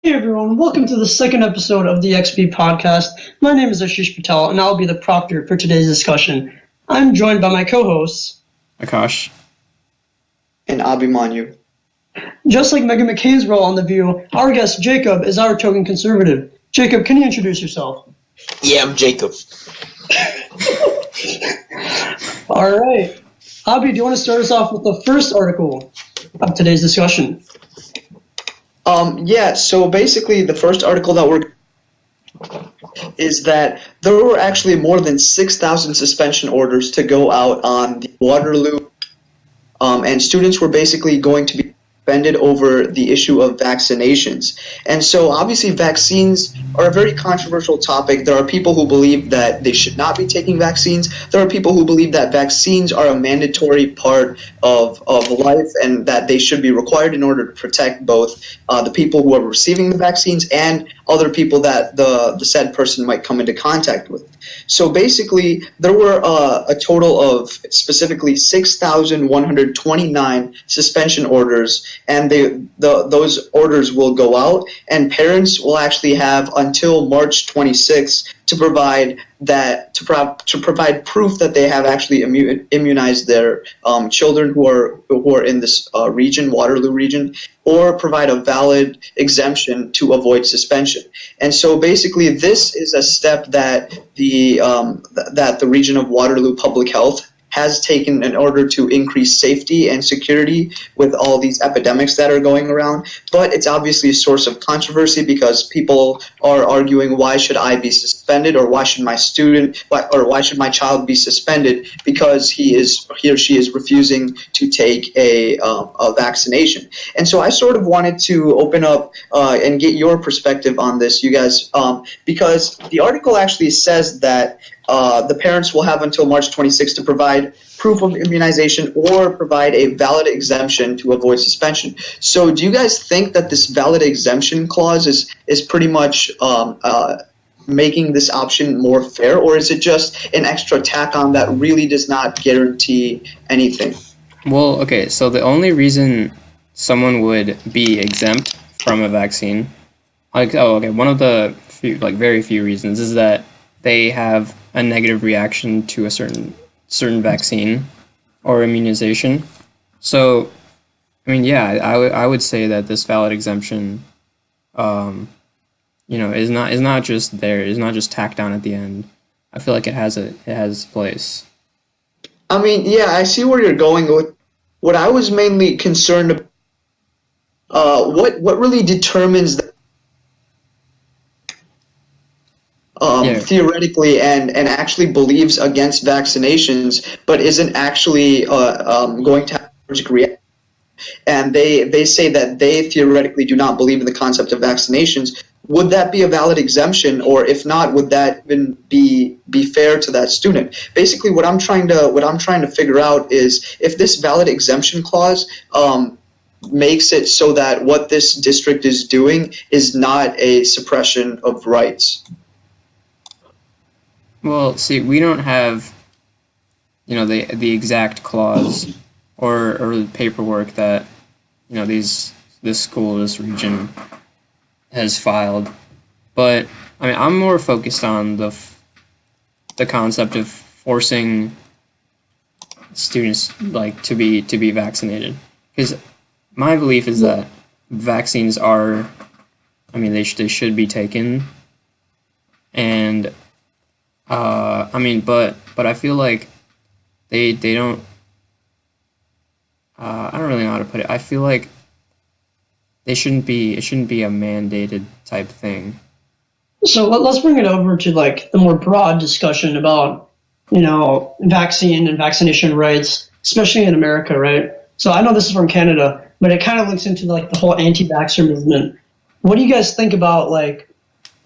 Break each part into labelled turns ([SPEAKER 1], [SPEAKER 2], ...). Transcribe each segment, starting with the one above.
[SPEAKER 1] Hey everyone, welcome to the second episode of the XP podcast. My name is Ashish Patel and I'll be the proctor for today's discussion. I'm joined by my co-hosts,
[SPEAKER 2] Akash
[SPEAKER 3] and Abhimanyu.
[SPEAKER 1] Just like Megan McCain's role on The View, our guest Jacob is our token conservative. Jacob, can you introduce yourself?
[SPEAKER 4] Yeah, I'm Jacob.
[SPEAKER 1] All right. Abhi, do you want to start us off with the first article of today's discussion?
[SPEAKER 3] So basically the first article that is that there were actually more than 6,000 suspension orders to go out on the Waterloo, and students were basically going to be suspended over the issue of vaccinations. And so obviously vaccines are a very controversial topic. There are people who believe that they should not be taking vaccines. There are people who believe that vaccines are a mandatory part of life and that they should be required in order to protect both the people who are receiving the vaccines and other people that the said person might come into contact with. So basically, there were a total of specifically 6,129 suspension orders, and those orders will go out, and parents will actually have until March 26th to provide proof that they have actually immunized their children who are in this region, Waterloo region, or provide a valid exemption to avoid suspension. And so basically this is a step that the region of Waterloo Public Health has taken in order to increase safety and security with all these epidemics that are going around. But it's obviously a source of controversy because people are arguing, why should I be suspended, or why should my child be suspended because he or she is refusing to take a vaccination. And so I sort of wanted to open up and get your perspective on this, you guys, because the article actually says that the parents will have until March 26th to provide proof of immunization or provide a valid exemption to avoid suspension. So do you guys think that this valid exemption clause is pretty much making this option more fair, or is it just an extra tack on that really does not guarantee anything?
[SPEAKER 2] Well, okay, so the only reason someone would be exempt from a vaccine, one of the very few reasons is that they have a negative reaction to a certain vaccine or immunization. So, I mean, yeah, I would say that this valid exemption, is not just there. It's not just tacked on at the end. I feel like it has place.
[SPEAKER 3] I mean, yeah, I see where you're going with. What I was mainly concerned about, what really determines that. Theoretically and actually believes against vaccinations, but isn't actually going to have an allergic reaction. And they say that they theoretically do not believe in the concept of vaccinations. Would that be a valid exemption, or if not, would that even be fair to that student? Basically, what I'm trying to figure out is if this valid exemption clause makes it so that what this district is doing is not a suppression of rights.
[SPEAKER 2] Well, see, we don't have, the exact clause or the paperwork that, this school, this region has filed. But, I mean, I'm more focused on the concept of forcing students, to be vaccinated. Because my belief is that vaccines are, they should be taken. And but I feel like they don't. I don't really know how to put it. I feel like it shouldn't be a mandated type thing.
[SPEAKER 1] So let's bring it over to the more broad discussion about vaccine and vaccination rights, especially in America, right? So I know this is from Canada, but it kind of links into the whole anti-vaxxer movement. What do you guys think about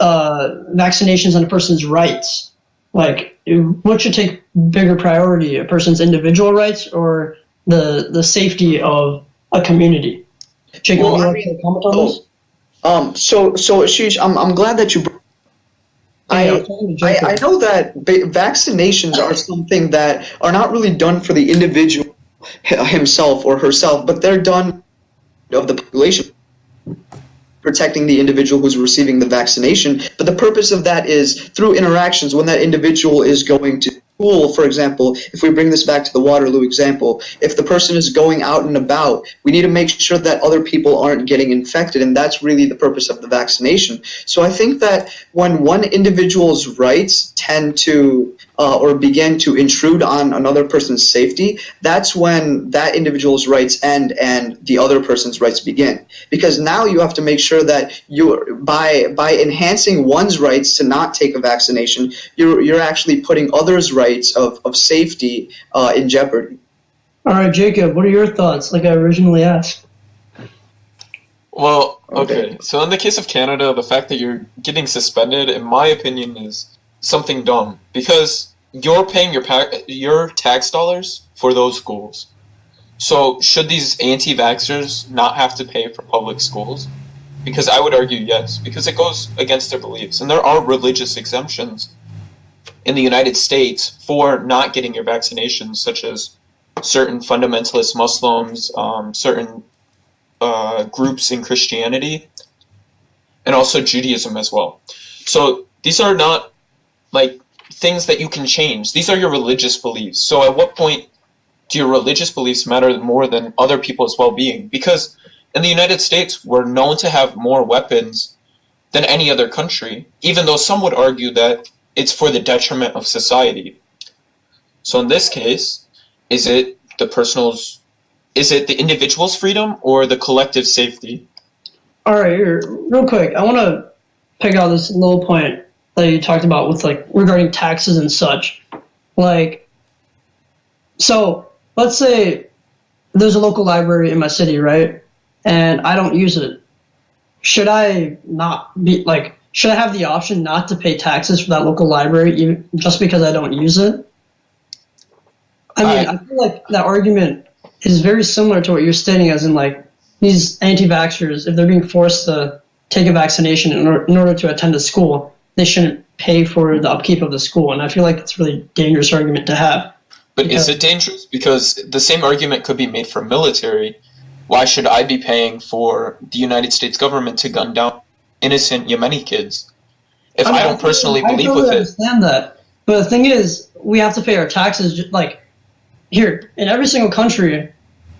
[SPEAKER 1] vaccinations on a person's rights? What should take bigger priority, a person's individual rights or the safety of a community? Jacob, you want to comment on this?
[SPEAKER 3] So Ashish, I'm glad that you. I know that vaccinations are something that are not really done for the individual himself or herself, but they're done of the population. protecting the individual who's receiving the vaccination, but the purpose of that is through interactions when that individual is going to school, for example. If we bring this back to the Waterloo example, if the person is going out and about, we need to make sure that other people aren't getting infected, and that's really the purpose of the vaccination. So I think that when one individual's rights tend to or begin to intrude on another person's safety, that's when that individual's rights end and the other person's rights begin. Because now you have to make sure that by enhancing one's rights to not take a vaccination, you're actually putting others' rights of safety in jeopardy.
[SPEAKER 1] All right, Jacob, what are your thoughts? Like I originally asked.
[SPEAKER 4] Well, okay. So in the case of Canada, the fact that you're getting suspended, in my opinion, is something dumb, because you're paying your tax dollars for those schools. So should these anti-vaxxers not have to pay for public schools? Because I would argue yes, because it goes against their beliefs. And there are religious exemptions in the United States for not getting your vaccinations, such as certain fundamentalist Muslims, certain groups in Christianity, and also Judaism as well. So these are not like things that you can change. These are your religious beliefs. So at what point do your religious beliefs matter more than other people's well-being? Because in the United States, we're known to have more weapons than any other country, even though some would argue that it's for the detriment of society. So in this case, is it the individual's freedom or the collective safety?
[SPEAKER 1] All right, here, real quick, I want to pick out this little point that you talked about with like regarding taxes and such. Like, so let's say there's a local library in my city, right? And I don't use it. Should I have the option not to pay taxes for that local library even just because I don't use it? I mean, I feel like that argument is very similar to what you're stating, as in like these anti-vaxxers, if they're being forced to take a vaccination in order to attend a school, they shouldn't pay for the upkeep of the school. And I feel like it's a really dangerous argument to have.
[SPEAKER 4] But is it dangerous? Because the same argument could be made for military. Why should I be paying for the United States government to gun down innocent Yemeni kids if I don't personally believe with it? I
[SPEAKER 1] understand that. But the thing is, we have to pay our taxes. Like, here, in every single country,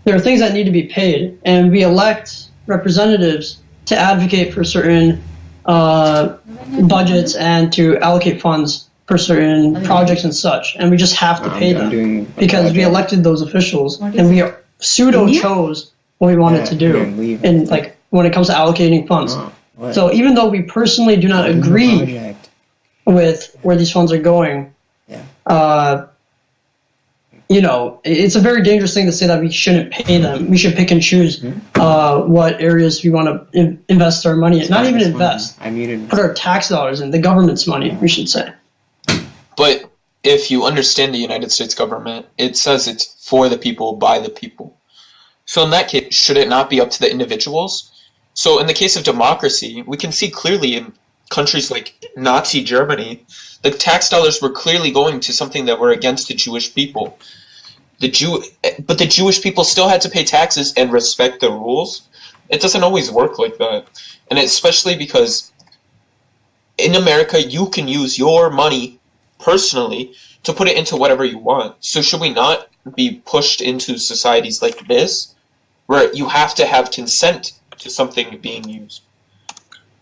[SPEAKER 1] there are things that need to be paid. And we elect representatives to advocate for certain budgets and to allocate funds for certain projects and such. And we just have to pay them because we elected those officials and we pseudo-chose what we wanted to do, and like when it comes to allocating funds. So even though we personally do not agree with where these funds are going, it's a very dangerous thing to say that we shouldn't pay them. We should pick and choose what areas we want to invest our money in. Not even invest. Put our tax dollars in, the government's money, we should say.
[SPEAKER 4] But if you understand the United States government, it says it's for the people, by the people. So in that case, should it not be up to the individuals? So in the case of democracy, we can see clearly in countries like Nazi Germany, the tax dollars were clearly going to something that were against the Jewish people. But the Jewish people still had to pay taxes and respect the rules. It doesn't always work like that. And especially because in America, you can use your money personally to put it into whatever you want. So should we not be pushed into societies like this, where you have to have consent to something being used?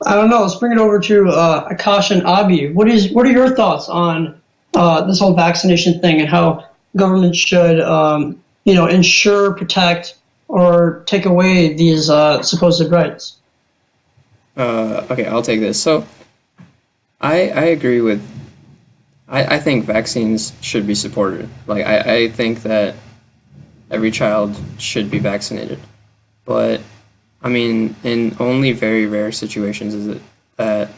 [SPEAKER 1] I don't know. Let's bring it over to Akash and Abhi. What are your thoughts on this whole vaccination thing and how government should, ensure, protect, or take away these supposed rights?
[SPEAKER 2] Okay, I'll take this. So, I agree with. I think vaccines should be supported. Like I think that every child should be vaccinated, but I mean, in only very rare situations is it that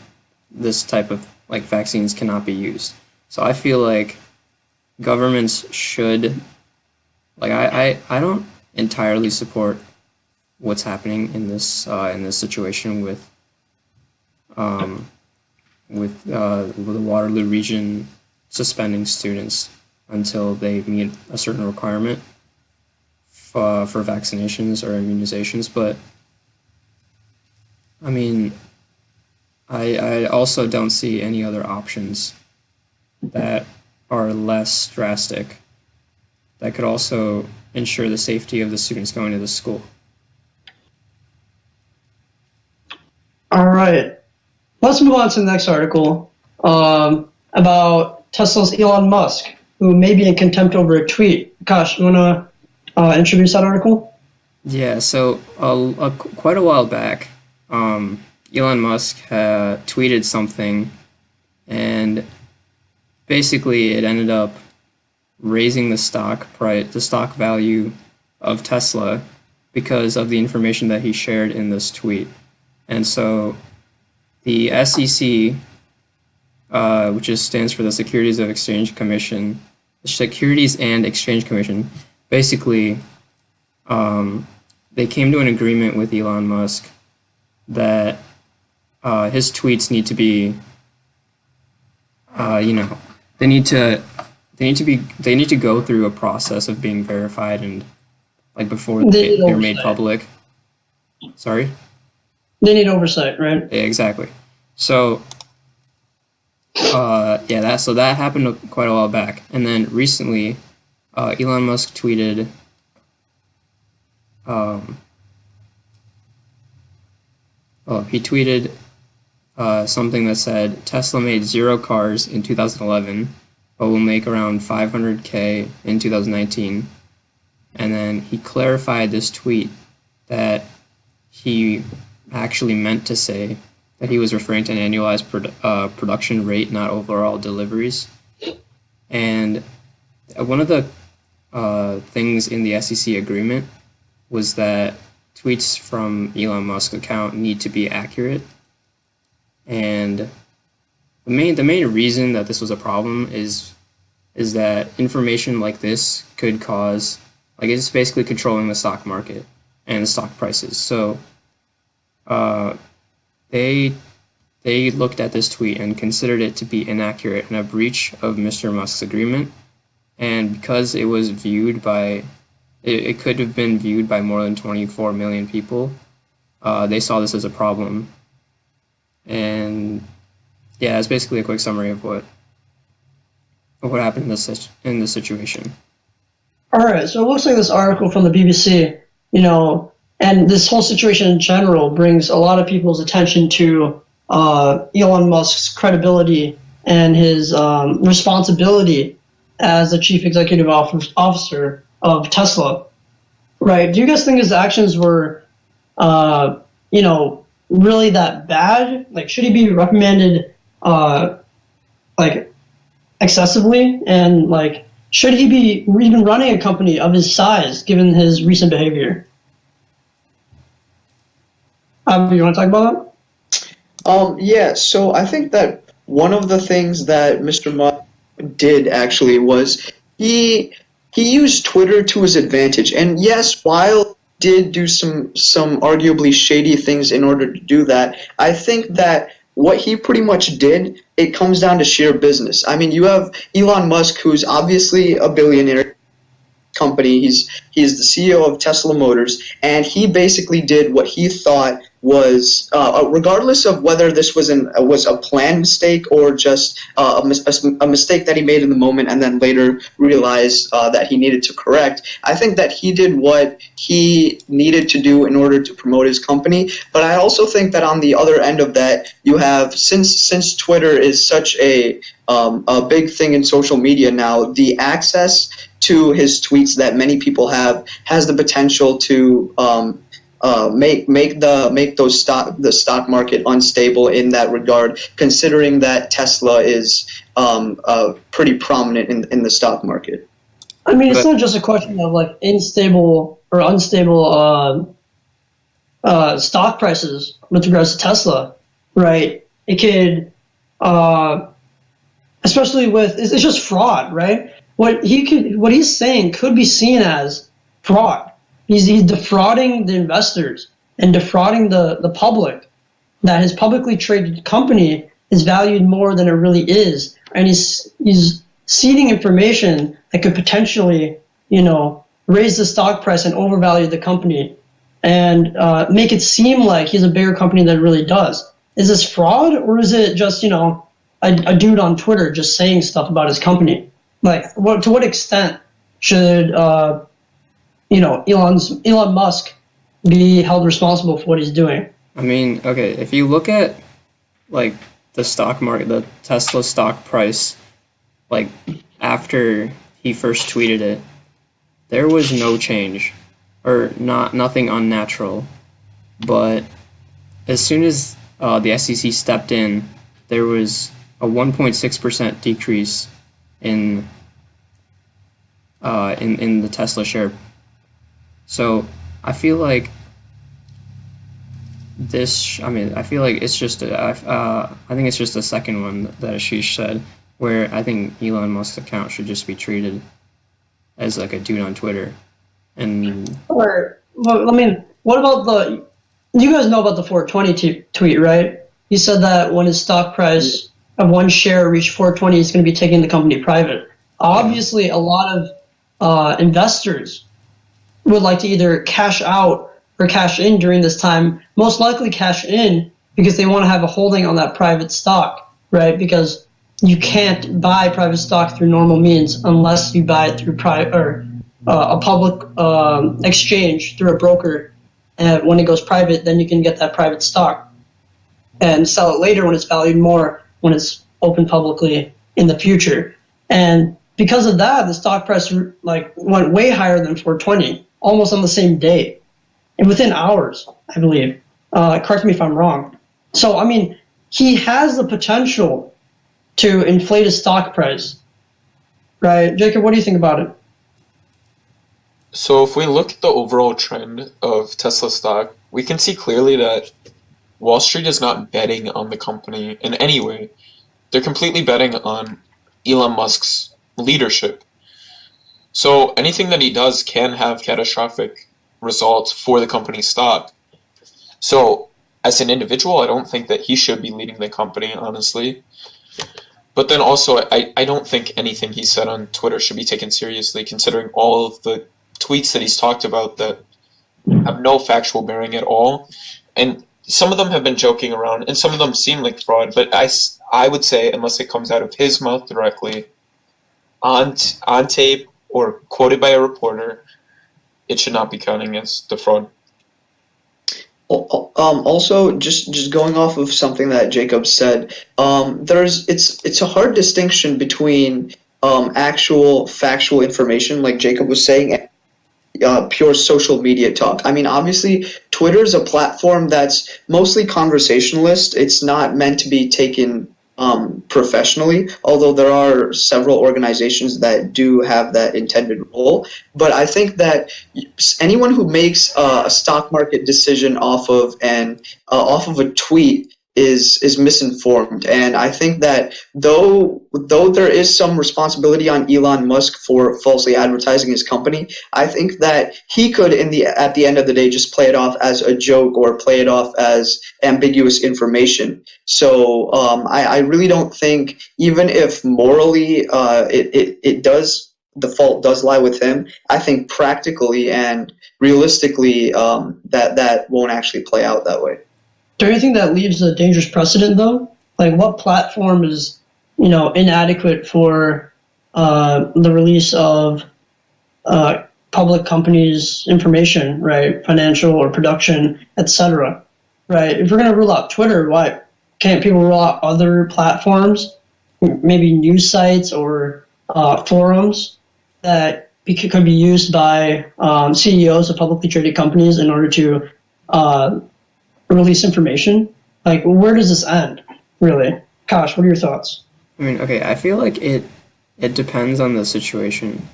[SPEAKER 2] this type of like vaccines cannot be used. So I feel like governments should, like I don't entirely support what's happening in this situation with the Waterloo region suspending students until they meet a certain requirement for vaccinations or immunizations, but I mean, I also don't see any other options that are less drastic that could also ensure the safety of the students going to the school.
[SPEAKER 1] All right. Let's move on to the next article about Tesla's Elon Musk, who may be in contempt over a tweet. Akash, you want to introduce that article?
[SPEAKER 2] Yeah, so quite a while back, Elon Musk tweeted something, and basically it ended up raising the stock value of Tesla because of the information that he shared in this tweet. And so the SEC, which stands for the Securities and Exchange Commission, basically they came to an agreement with Elon Musk that his tweets need to be, they need to go through a process of being verified and like before they're made public. Sorry?
[SPEAKER 1] They need oversight, right?
[SPEAKER 2] Yeah, exactly. So that happened quite a while back. And then recently Elon Musk tweeted something that said Tesla made 0 cars in 2011, but will make around 500K in 2019. And then he clarified this tweet that he actually meant to say that he was referring to an annualized production rate, not overall deliveries. And one of the things in the SEC agreement was that tweets from Elon Musk's account need to be accurate. And the main reason that this was a problem is that information like this could cause, like, it's basically controlling the stock market and the stock prices. So they looked at this tweet and considered it to be inaccurate and a breach of Mr. Musk's agreement. And because it was viewed by, it could have been viewed by more than 24 million people, they saw this as a problem. And yeah, it's basically a quick summary of what happened in this situation.
[SPEAKER 1] All right, so it looks like this article from the BBC, and this whole situation in general brings a lot of people's attention to Elon Musk's credibility and his responsibility as the chief executive officer of Tesla. Right? Do you guys think his actions were, really that bad? Like, should he be reprimanded, excessively? And, should he be even running a company of his size, given his recent behavior? You want to talk about that?
[SPEAKER 3] Yeah, so I think that one of the things that Mr. Musk did actually was he used Twitter to his advantage. And yes, while he did do some arguably shady things in order to do that, I think that what he pretty much did, it comes down to sheer business. I mean, you have Elon Musk, who's obviously a billionaire company. He's the CEO of Tesla Motors, and he basically did what he thought was, regardless of whether this was a planned mistake or just a mistake that he made in the moment and then later realized that he needed to correct. I think that he did what he needed to do in order to promote his company. But I also think that on the other end of that, you have, since Twitter is such a big thing in social media now, the access to his tweets that many people have has the potential to make the stock market unstable in that regard, considering that Tesla is pretty prominent in the stock market.
[SPEAKER 1] I mean, it's not just a question of unstable stock prices with regards to Tesla, right? It could, especially with, it's just fraud, right? What he's saying could be seen as fraud. He's defrauding the investors and defrauding the public, that his publicly traded company is valued more than it really is, and he's seeding information that could potentially, raise the stock price and overvalue the company. and make it seem like he's a bigger company than it really does. Is this fraud, or is it just, a dude on Twitter just saying stuff about his company? Like, to what extent should Elon Musk be held responsible for what he's doing?
[SPEAKER 2] I mean, okay, if you look at like the stock market, the Tesla stock price, like after he first tweeted it, there was no change, or nothing unnatural. But as soon as the SEC stepped in, there was a 1.6% decrease in the Tesla share. So I feel like I feel like it's just I think it's just the second one that Ashish said, where I think Elon Musk's account should just be treated as like a dude on Twitter. And
[SPEAKER 1] Or, well, I mean, what about you guys know about the 420 tweet, right? He said that when his stock price of one share reached 420, he's going to be taking the company private. Obviously, a lot of investors would like to either cash out or cash in during this time, most likely cash in because they want to have a holding on that private stock, right? Because you can't buy private stock through normal means unless you buy it through a public exchange through a broker. And when it goes private, then you can get that private stock and sell it later when it's valued more, when it's open publicly in the future. And because of that, the stock price went way higher than 420, almost on the same day. And within hours, I believe. Correct me if I'm wrong. So, I mean, he has the potential to inflate his stock price. Right? Jacob, what do you think about it?
[SPEAKER 4] So if we look at the overall trend of Tesla stock, we can see clearly that Wall Street is not betting on the company in any way. They're completely betting on Elon Musk's leadership. So anything that he does can have catastrophic results for the company's stock. So as an individual, I don't think that he should be leading the company, honestly. But then also, I don't think anything he said on Twitter should be taken seriously, considering all of the tweets that he's talked about that have no factual bearing at all. And some of them have been joking around, and some of them seem like fraud. But I would say, unless it comes out of his mouth directly, on tape or quoted by a reporter, it should not be counting as the fraud.
[SPEAKER 3] Also, just going off of something that Jacob said, it's a hard distinction between actual factual information, like Jacob was saying, pure social media talk. I mean, obviously, Twitter is a platform that's mostly conversationalist. It's not meant to be taken professionally, although there are several organizations that do have that intended role. But I think that anyone who makes a stock market decision off of a tweet is misinformed. And I think that though there is some responsibility on Elon Musk for falsely advertising his company, I think that he could at the end of the day just play it off as a joke or play it off as ambiguous information. So I really don't think, even if morally the fault does lie with him, I think practically and realistically that won't actually play out that way.
[SPEAKER 1] Do you think that leaves a dangerous precedent, though? Like, what platform is, inadequate for the release of public companies' information, right? Financial or production, etc. Right? If we're going to rule out Twitter, why can't people rule out other platforms, maybe news sites or forums that could be used by CEOs of publicly traded companies in order to release information? Like, where does this end, really? Akash, what are your thoughts?
[SPEAKER 2] I mean, okay, I feel like it depends on the situation.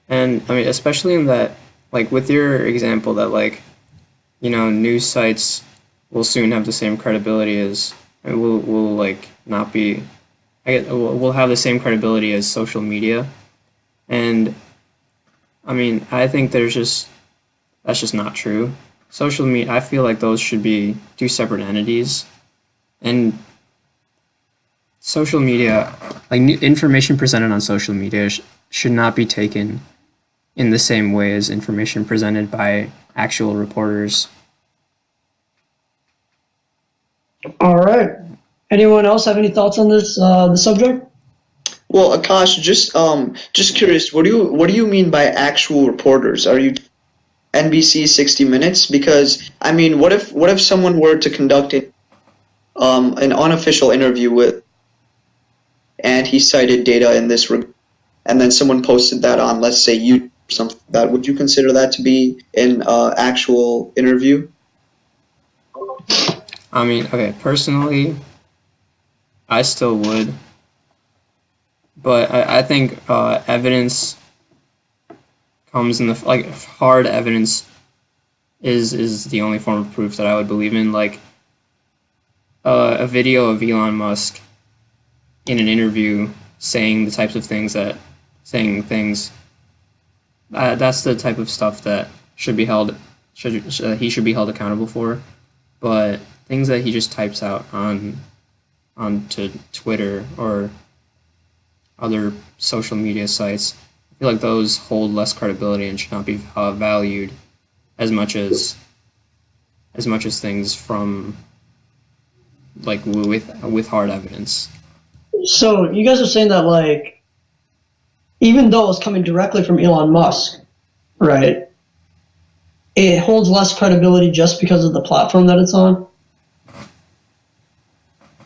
[SPEAKER 2] And, I mean, especially in that, like, with your example that, like, news sites will soon have the same credibility as, will like, not be, will have the same credibility as social media. And, I mean, I think that's just not true. Social media, I feel like those should be two separate entities. And social media, like information presented on social media should not be taken in the same way as information presented by actual reporters.
[SPEAKER 1] All right. Anyone else have any thoughts on this the subject?
[SPEAKER 3] Well, Akash, just curious, what do you mean by actual reporters? Are you NBC 60 Minutes? Because I mean, what if someone were to conduct an unofficial interview with, and he cited data in this regard, and then someone posted that on, let's say, YouTube or something like that? Would you consider that to be an actual interview?
[SPEAKER 2] I mean, okay, personally, I still would. But I think evidence comes in hard evidence is the only form of proof that I would believe in. Like a video of Elon Musk in an interview saying the types of things that's the type of stuff that he should be held accountable for. But things that he just types out onto Twitter or other social media sites, I feel like those hold less credibility and should not be valued as much as things from like with hard evidence.
[SPEAKER 1] So you guys are saying that, like, even though it's coming directly from Elon Musk, right, it holds less credibility just because of the platform that it's on?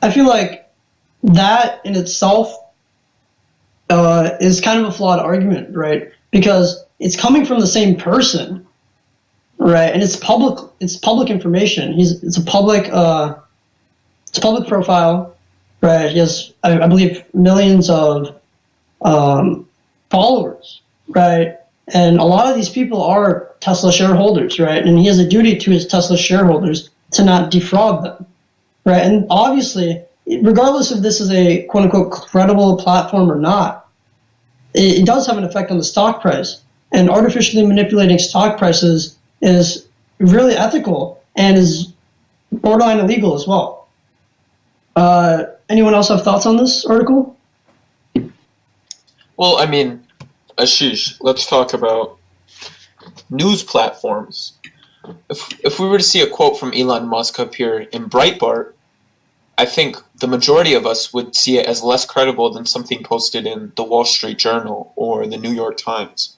[SPEAKER 1] I feel like that in itself is kind of a flawed argument, right? Because it's coming from the same person, right? And it's public information. It's a public profile, right? He has, I believe, millions of followers, right? And a lot of these people are Tesla shareholders, right? And he has a duty to his Tesla shareholders to not defraud them, right? And obviously, regardless if this is a quote-unquote credible platform or not, it does have an effect on the stock price. And artificially manipulating stock prices is really ethical and is borderline illegal as well. Anyone else have thoughts on this article?
[SPEAKER 4] Well, I mean, Ashish, let's talk about news platforms. If we were to see a quote from Elon Musk appear in Breitbart, I think the majority of us would see it as less credible than something posted in the Wall Street Journal or the New York Times.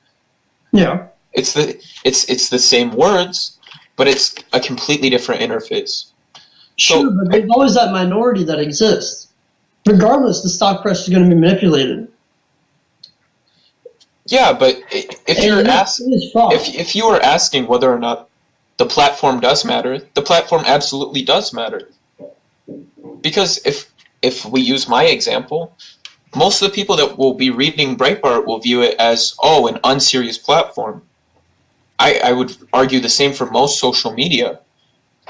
[SPEAKER 1] Yeah.
[SPEAKER 4] It's the same words, but it's a completely different interface.
[SPEAKER 1] Sure, but there's always that minority that exists. Regardless, the stock price is going to be manipulated.
[SPEAKER 4] Yeah, but if you were asking whether or not the platform does matter, the platform absolutely does matter. Because if we use my example, most of the people that will be reading Breitbart will view it as, an unserious platform. I would argue the same for most social media.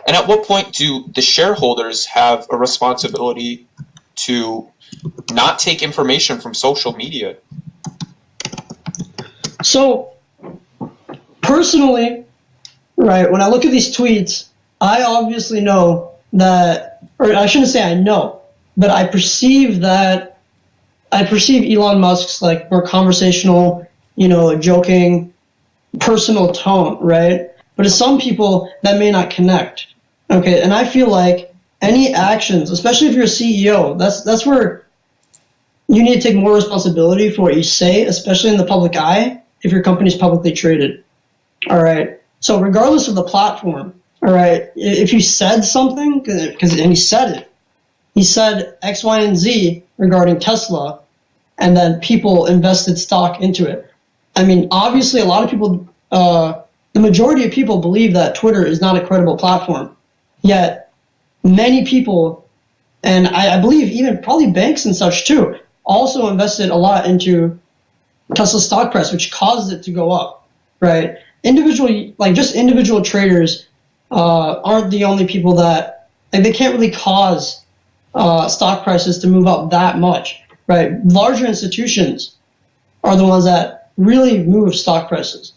[SPEAKER 4] And at what point do the shareholders have a responsibility to not take information from social media?
[SPEAKER 1] So, personally, right, when I look at these tweets, I obviously know that, or I shouldn't say I know, but I perceive Elon Musk's like more conversational, joking, personal tone, right? But to some people, that may not connect. Okay, and I feel like any actions, especially if you're a CEO, that's where you need to take more responsibility for what you say, especially in the public eye, if your company's publicly traded. All right. So regardless of the platform, all right, if you said something, and he said it, he said X, Y, and Z regarding Tesla, and then people invested stock into it. I mean, obviously, a lot of people, the majority of people believe that Twitter is not a credible platform. Yet, many people, and I believe even probably banks and such too, also invested a lot into Tesla stock price, which caused it to go up, right? Individual traders aren't the only people that, they can't really cause stock prices to move up that much, right? Larger institutions are the ones that really move stock prices.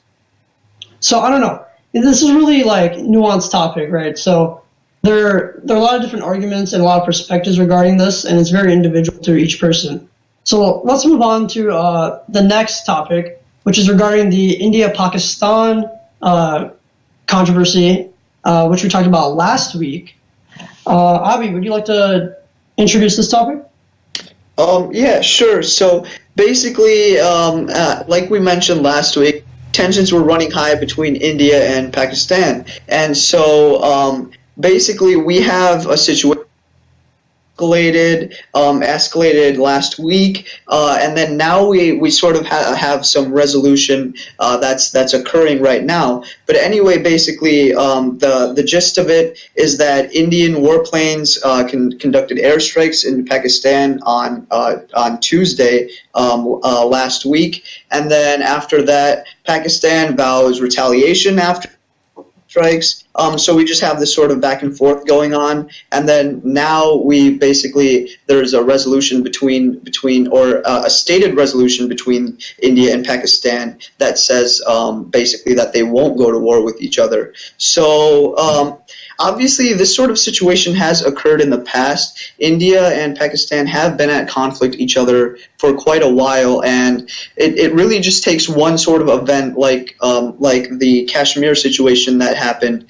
[SPEAKER 1] So I don't know. This is really nuanced topic, right? So there are a lot of different arguments and a lot of perspectives regarding this, and it's very individual to each person. So let's move on to the next topic, which is regarding the India-Pakistan controversy, which we talked about last week. Abhi, would you like to introduce this topic?
[SPEAKER 3] Yeah, sure. So basically, like we mentioned last week, tensions were running high between India and Pakistan. And so basically, we have a situation escalated last week, and then now we sort of have some resolution that's occurring right now. But anyway, basically, the gist of it is that Indian warplanes conducted airstrikes in Pakistan on Tuesday last week, and then after that, Pakistan vows retaliation after strikes. So we just have this sort of back and forth going on, and then now there's a resolution or a stated resolution between India and Pakistan that says basically that they won't go to war with each other. So obviously, this sort of situation has occurred in the past. India and Pakistan have been at conflict each other for quite a while, and it really just takes one sort of event like the Kashmir situation that happened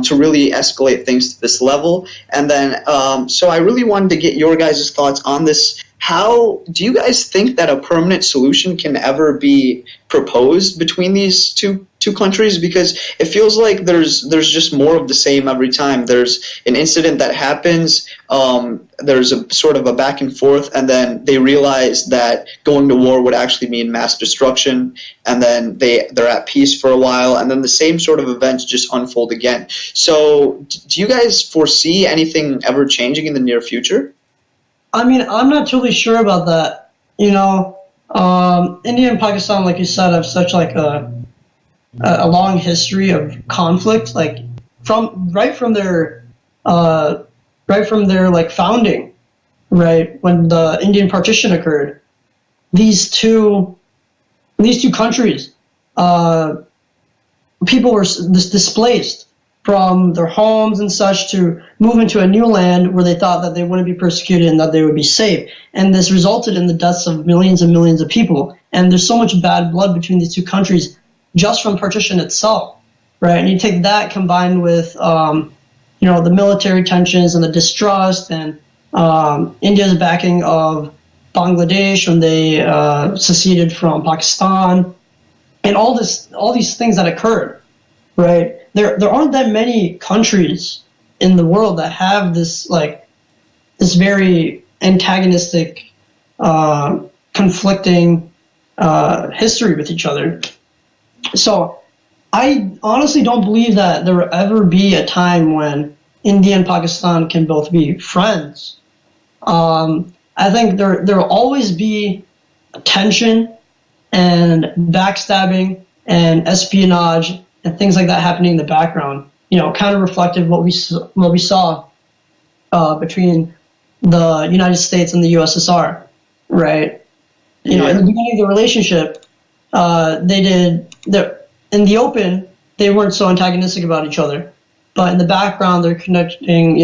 [SPEAKER 3] to really escalate things to this level. And then, so I really wanted to get your guys' thoughts on this. How do you guys think that a permanent solution can ever be proposed between these two countries? Because it feels like there's just more of the same every time. There's an incident that happens, there's a sort of a back and forth, and then they realize that going to war would actually mean mass destruction, and then they're at peace for a while, and then the same sort of events just unfold again. So do you guys foresee anything ever changing in the near future?
[SPEAKER 1] I mean, I'm not totally sure about that. India and Pakistan, like you said, have such like a long history of conflict, like right from their like founding, right when the Indian partition occurred. These two countries, people were displaced from their homes and such to move into a new land where they thought that they wouldn't be persecuted and that they would be safe. And this resulted in the deaths of millions and millions of people. And there's so much bad blood between these two countries just from partition itself, right? And you take that combined with, the military tensions and the distrust and India's backing of Bangladesh when they seceded from Pakistan, and all these things that occurred, right? There aren't that many countries in the world that have this very antagonistic, conflicting history with each other. So I honestly don't believe that there will ever be a time when India and Pakistan can both be friends. I think there will always be tension and backstabbing and espionage and things like that happening in the background. Kind of reflective of what we saw between the United States and the USSR, right? In the beginning of the relationship, in the open, they weren't so antagonistic about each other, but in the background, they're connecting,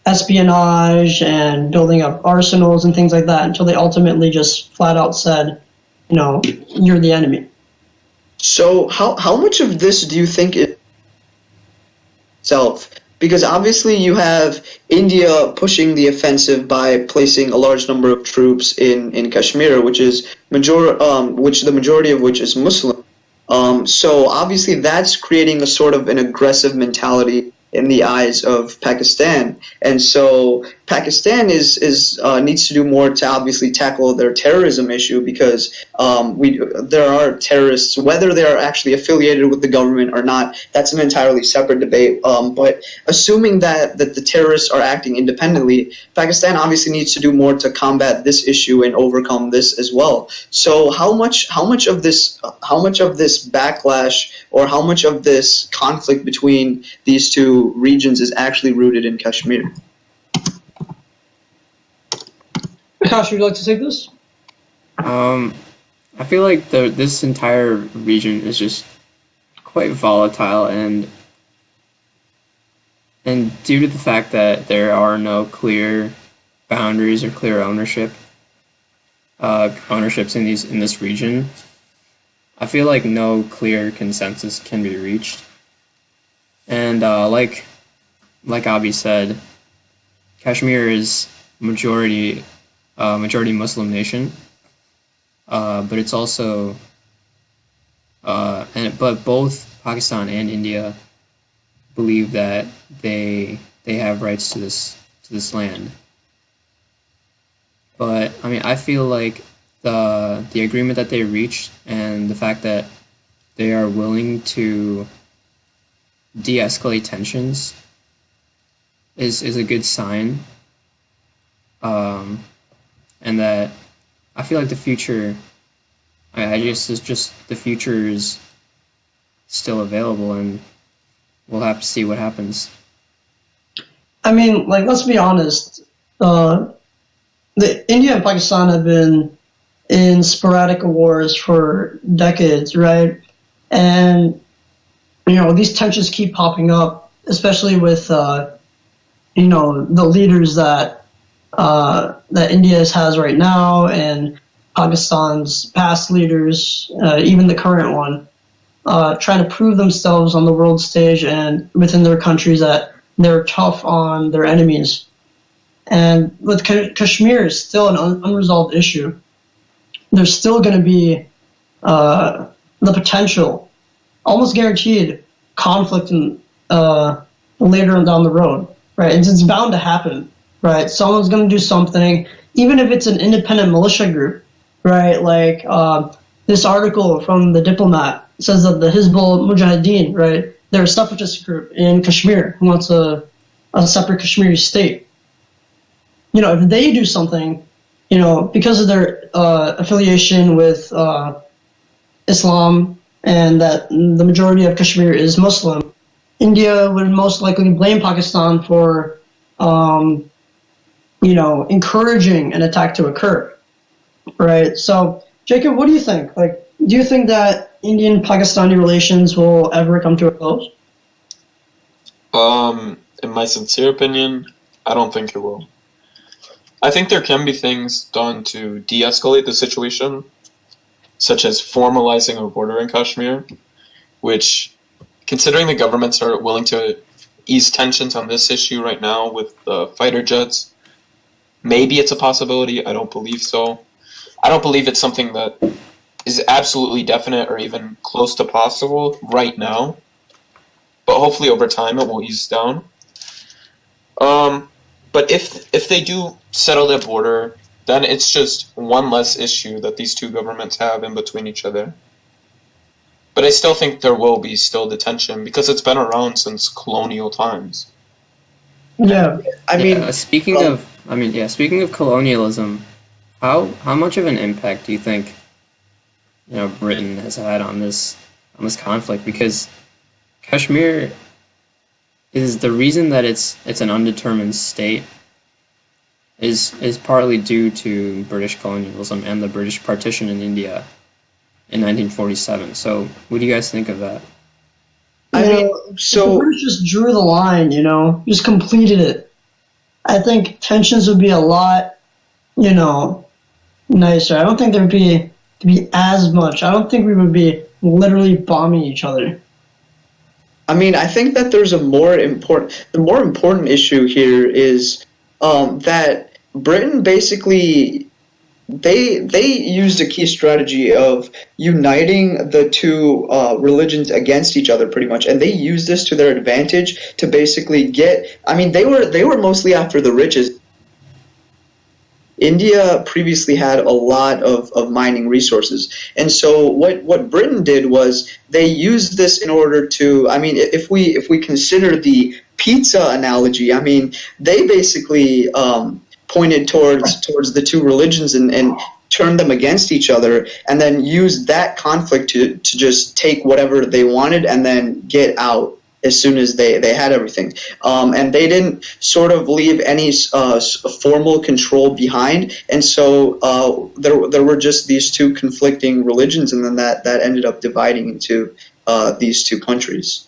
[SPEAKER 1] espionage and building up arsenals and things like that until they ultimately just flat out said, you're the enemy.
[SPEAKER 3] So how much of this do you think is itself? Because obviously you have India pushing the offensive by placing a large number of troops in Kashmir, which the majority of which is Muslim. So obviously that's creating a sort of an aggressive mentality in the eyes of Pakistan, and so Pakistan needs to do more to obviously tackle their terrorism issue, because there are terrorists, whether they are actually affiliated with the government or not, that's an entirely separate debate. But assuming that the terrorists are acting independently, Pakistan obviously needs to do more to combat this issue and overcome this as well. So how much of this backlash, or how much of this conflict between these two regions is actually rooted in Kashmir?
[SPEAKER 1] Akash, would you like to take this?
[SPEAKER 2] I feel like this entire region is just quite volatile, and due to the fact that there are no clear boundaries or clear ownership, ownerships in this region, I feel like no clear consensus can be reached. And like Abhi said, Kashmir is majority Muslim nation, but it's also but both Pakistan and India believe that they have rights to this land. But I mean, I feel like the agreement that they reached and the fact that they are willing to de-escalate tensions is a good sign, and that I feel like the future. I guess it's just the future is still available, and we'll have to see what happens.
[SPEAKER 1] I mean, like, let's be honest. The India and Pakistan have been in sporadic wars for decades, right? And these tensions keep popping up, especially with the leaders that India has right now, and Pakistan's past leaders, even the current one, trying to prove themselves on the world stage and within their countries that they're tough on their enemies. And with Kashmir, is still an unresolved issue. There's still going to be the potential, almost guaranteed, conflict later down the road, right? It's bound to happen, right? Someone's going to do something, even if it's an independent militia group, right? Like this article from The Diplomat says that the Hizbul Mujahideen, right? They're a separatist group in Kashmir who wants a separate Kashmiri state. If they do something, because of their affiliation with Islam and that the majority of Kashmir is Muslim, India would most likely blame Pakistan for, encouraging an attack to occur, right? So, Jacob, what do you think? Like, do you think that Indian-Pakistani relations will ever come to a close?
[SPEAKER 4] In my sincere opinion, I don't think it will. I think there can be things done to de-escalate the situation, such as formalizing a border in Kashmir, which, considering the governments are willing to ease tensions on this issue right now with the fighter jets, maybe it's a possibility. I don't believe so. I don't believe it's something that is absolutely definite or even close to possible right now. But hopefully over time it will ease down. But if they do settle their border, then it's just one less issue that these two governments have in between each other. But I still think there will be still the tension because it's been around since colonial times.
[SPEAKER 1] Yeah,
[SPEAKER 2] speaking of colonialism, how much of an impact do you think Britain has had on this conflict? Because Kashmir is the reason that it's an undetermined state is partly due to British colonialism and the British partition in India in 1947. So, what do you guys think of that?
[SPEAKER 1] The British just drew the line, just completed it. I think tensions would be a lot, nicer. I don't think there'd be as much. I don't think we would be literally bombing each other.
[SPEAKER 3] I think that there's the more important issue here is that Britain basically they used a key strategy of uniting the two religions against each other pretty much, and they used this to their advantage to basically get. They were mostly after the riches. India previously had a lot of mining resources. And so what Britain did was they used this in order to, if we consider the pizza analogy, they basically pointed towards the two religions and turned them against each other and then used that conflict to just take whatever they wanted and then get out as soon as they had everything. And they didn't sort of leave any formal control behind. And so there were just these two conflicting religions, and then that ended up dividing into these two countries.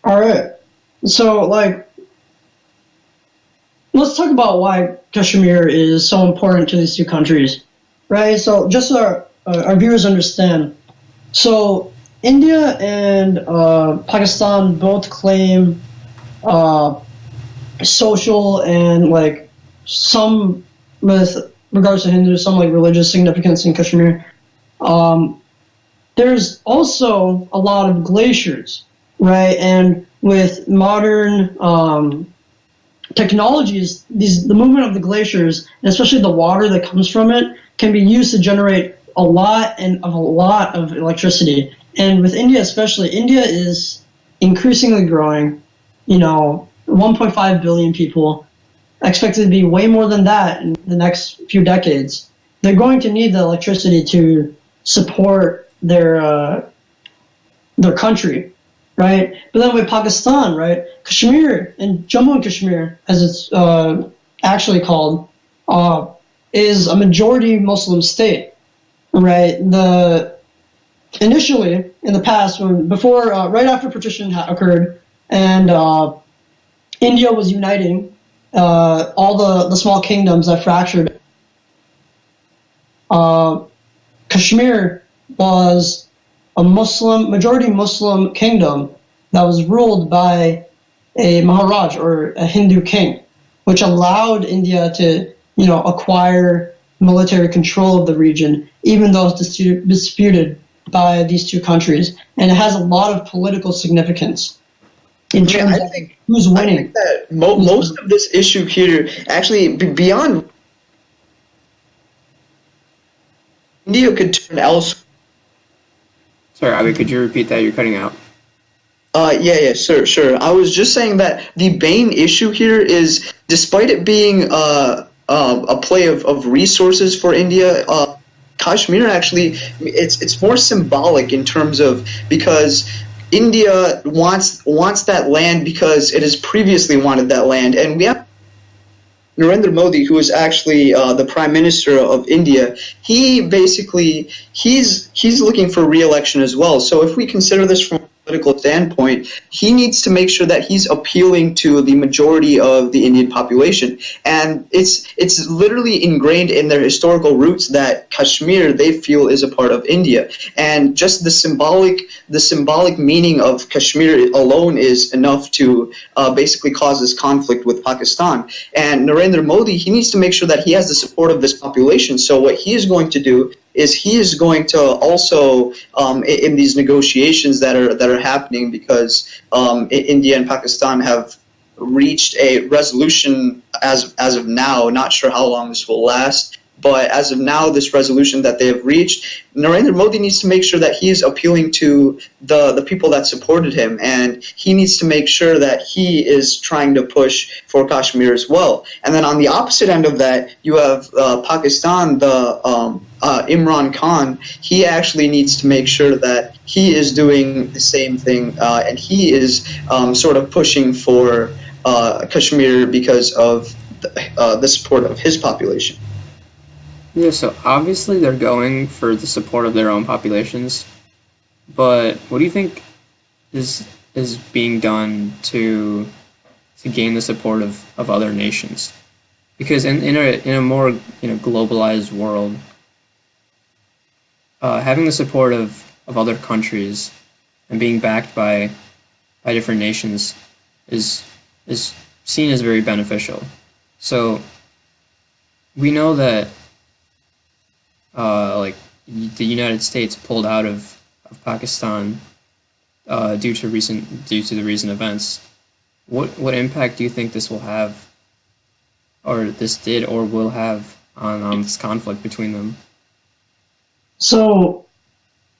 [SPEAKER 1] All right. So, let's talk about why Kashmir is so important to these two countries, right? So just so our viewers understand, so India and Pakistan both claim social and like some with regards to Hindus, some like religious significance in Kashmir. There's also a lot of glaciers, right? And with modern technologies, the movement of the glaciers, and especially the water that comes from it, can be used to generate a lot of electricity. And with India especially, India is increasingly growing. 1.5 billion people, expected to be way more than that in the next few decades. They're going to need the electricity to support their country, right? But then with Pakistan, right, Kashmir and Jammu and Kashmir, as it's actually called, is a majority Muslim state, right? Initially in the past, right after partition occurred, and India was uniting all the small kingdoms that fractured. Kashmir was a majority Muslim kingdom that was ruled by a Maharaj or a Hindu king, which allowed India to, acquire military control of the region, even though it's disputed by these two countries. And it has a lot of political significance in terms of who's winning.
[SPEAKER 3] I think that most of this issue here, actually, beyond India could turn elsewhere.
[SPEAKER 2] Sorry, Abby, could you repeat that? You're cutting out.
[SPEAKER 3] Yeah, sure. I was just saying that the main issue here is, despite it being a play of resources for India, Kashmir actually, it's more symbolic in terms of, because India wants that land because it has previously wanted that land, and we have Narendra Modi, who is actually the Prime Minister of India. He's looking for re-election as well. So if we consider this from a political standpoint, he needs to make sure that he's appealing to the majority of the Indian population. And it's literally ingrained in their historical roots that Kashmir, they feel, is a part of India. And just the symbolic meaning of Kashmir alone is enough to basically cause this conflict with Pakistan. And Narendra Modi, he needs to make sure that he has the support of this population. So what he is going to do is he is going to also, in these negotiations that are happening, because India and Pakistan have reached a resolution as of now. Not sure how long this will last, but as of now, this resolution that they have reached, Narendra Modi needs to make sure that he is appealing to the people that supported him, and he needs to make sure that he is trying to push for Kashmir as well. And then on the opposite end of that, you have Pakistan, Imran Khan. He actually needs to make sure that he is doing the same thing, and he is sort of pushing for Kashmir because of the support of his population.
[SPEAKER 2] Yeah, so obviously they're going for the support of their own populations, but what do you think is being done to gain the support of other nations? Because in a more globalized world, having the support of other countries and being backed by different nations is seen as very beneficial. So we know that the United States pulled out of Pakistan due to the recent events. What impact do you think this will have, or this did or will have, on this conflict between them?
[SPEAKER 1] So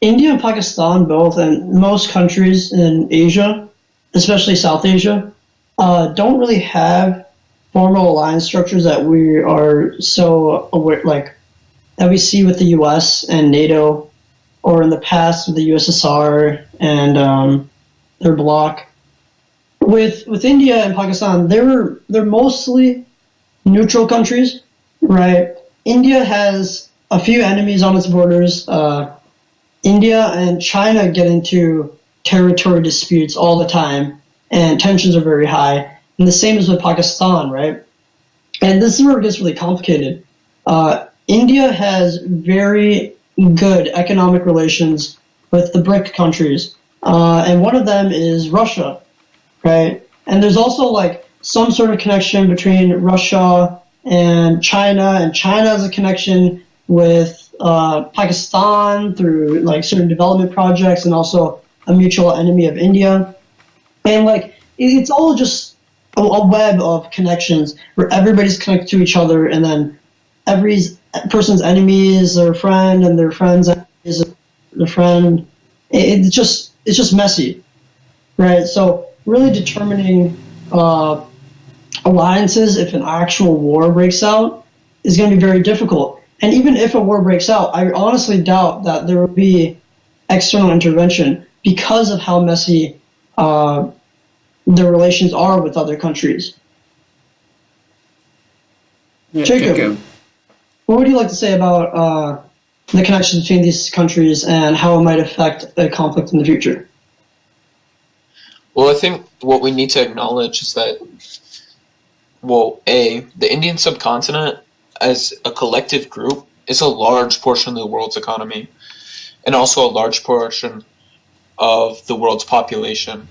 [SPEAKER 1] India and Pakistan both, and most countries in Asia, especially South Asia, don't really have formal alliance structures that we are so aware, like that we see with the U.S. and NATO, or in the past with the USSR and their bloc. With India and Pakistan, they're mostly neutral countries, right? India has a few enemies on its borders. India and China get into territory disputes all the time, and tensions are very high. And the same is with Pakistan, right? And this is where it gets really complicated. India has very good economic relations with the BRIC countries, and one of them is Russia, right? And there's also like some sort of connection between Russia and China has a connection with Pakistan through like certain development projects, and also a mutual enemy of India. And like it's all just a web of connections where everybody's connected to each other, and then every person's enemy is their friend, and their friend's enemy is their friend. It's just messy, right? So really determining alliances if an actual war breaks out is going to be very difficult. And even if a war breaks out, I honestly doubt that there will be external intervention because of how messy their relations are with other countries.
[SPEAKER 2] Yeah,
[SPEAKER 1] Jacob, what would you like to say about the connections between these countries and how it might affect a conflict in the future?
[SPEAKER 4] Well, I think what we need to acknowledge is that, well, the Indian subcontinent as a collective group is a large portion of the world's economy, and also a large portion of the world's population.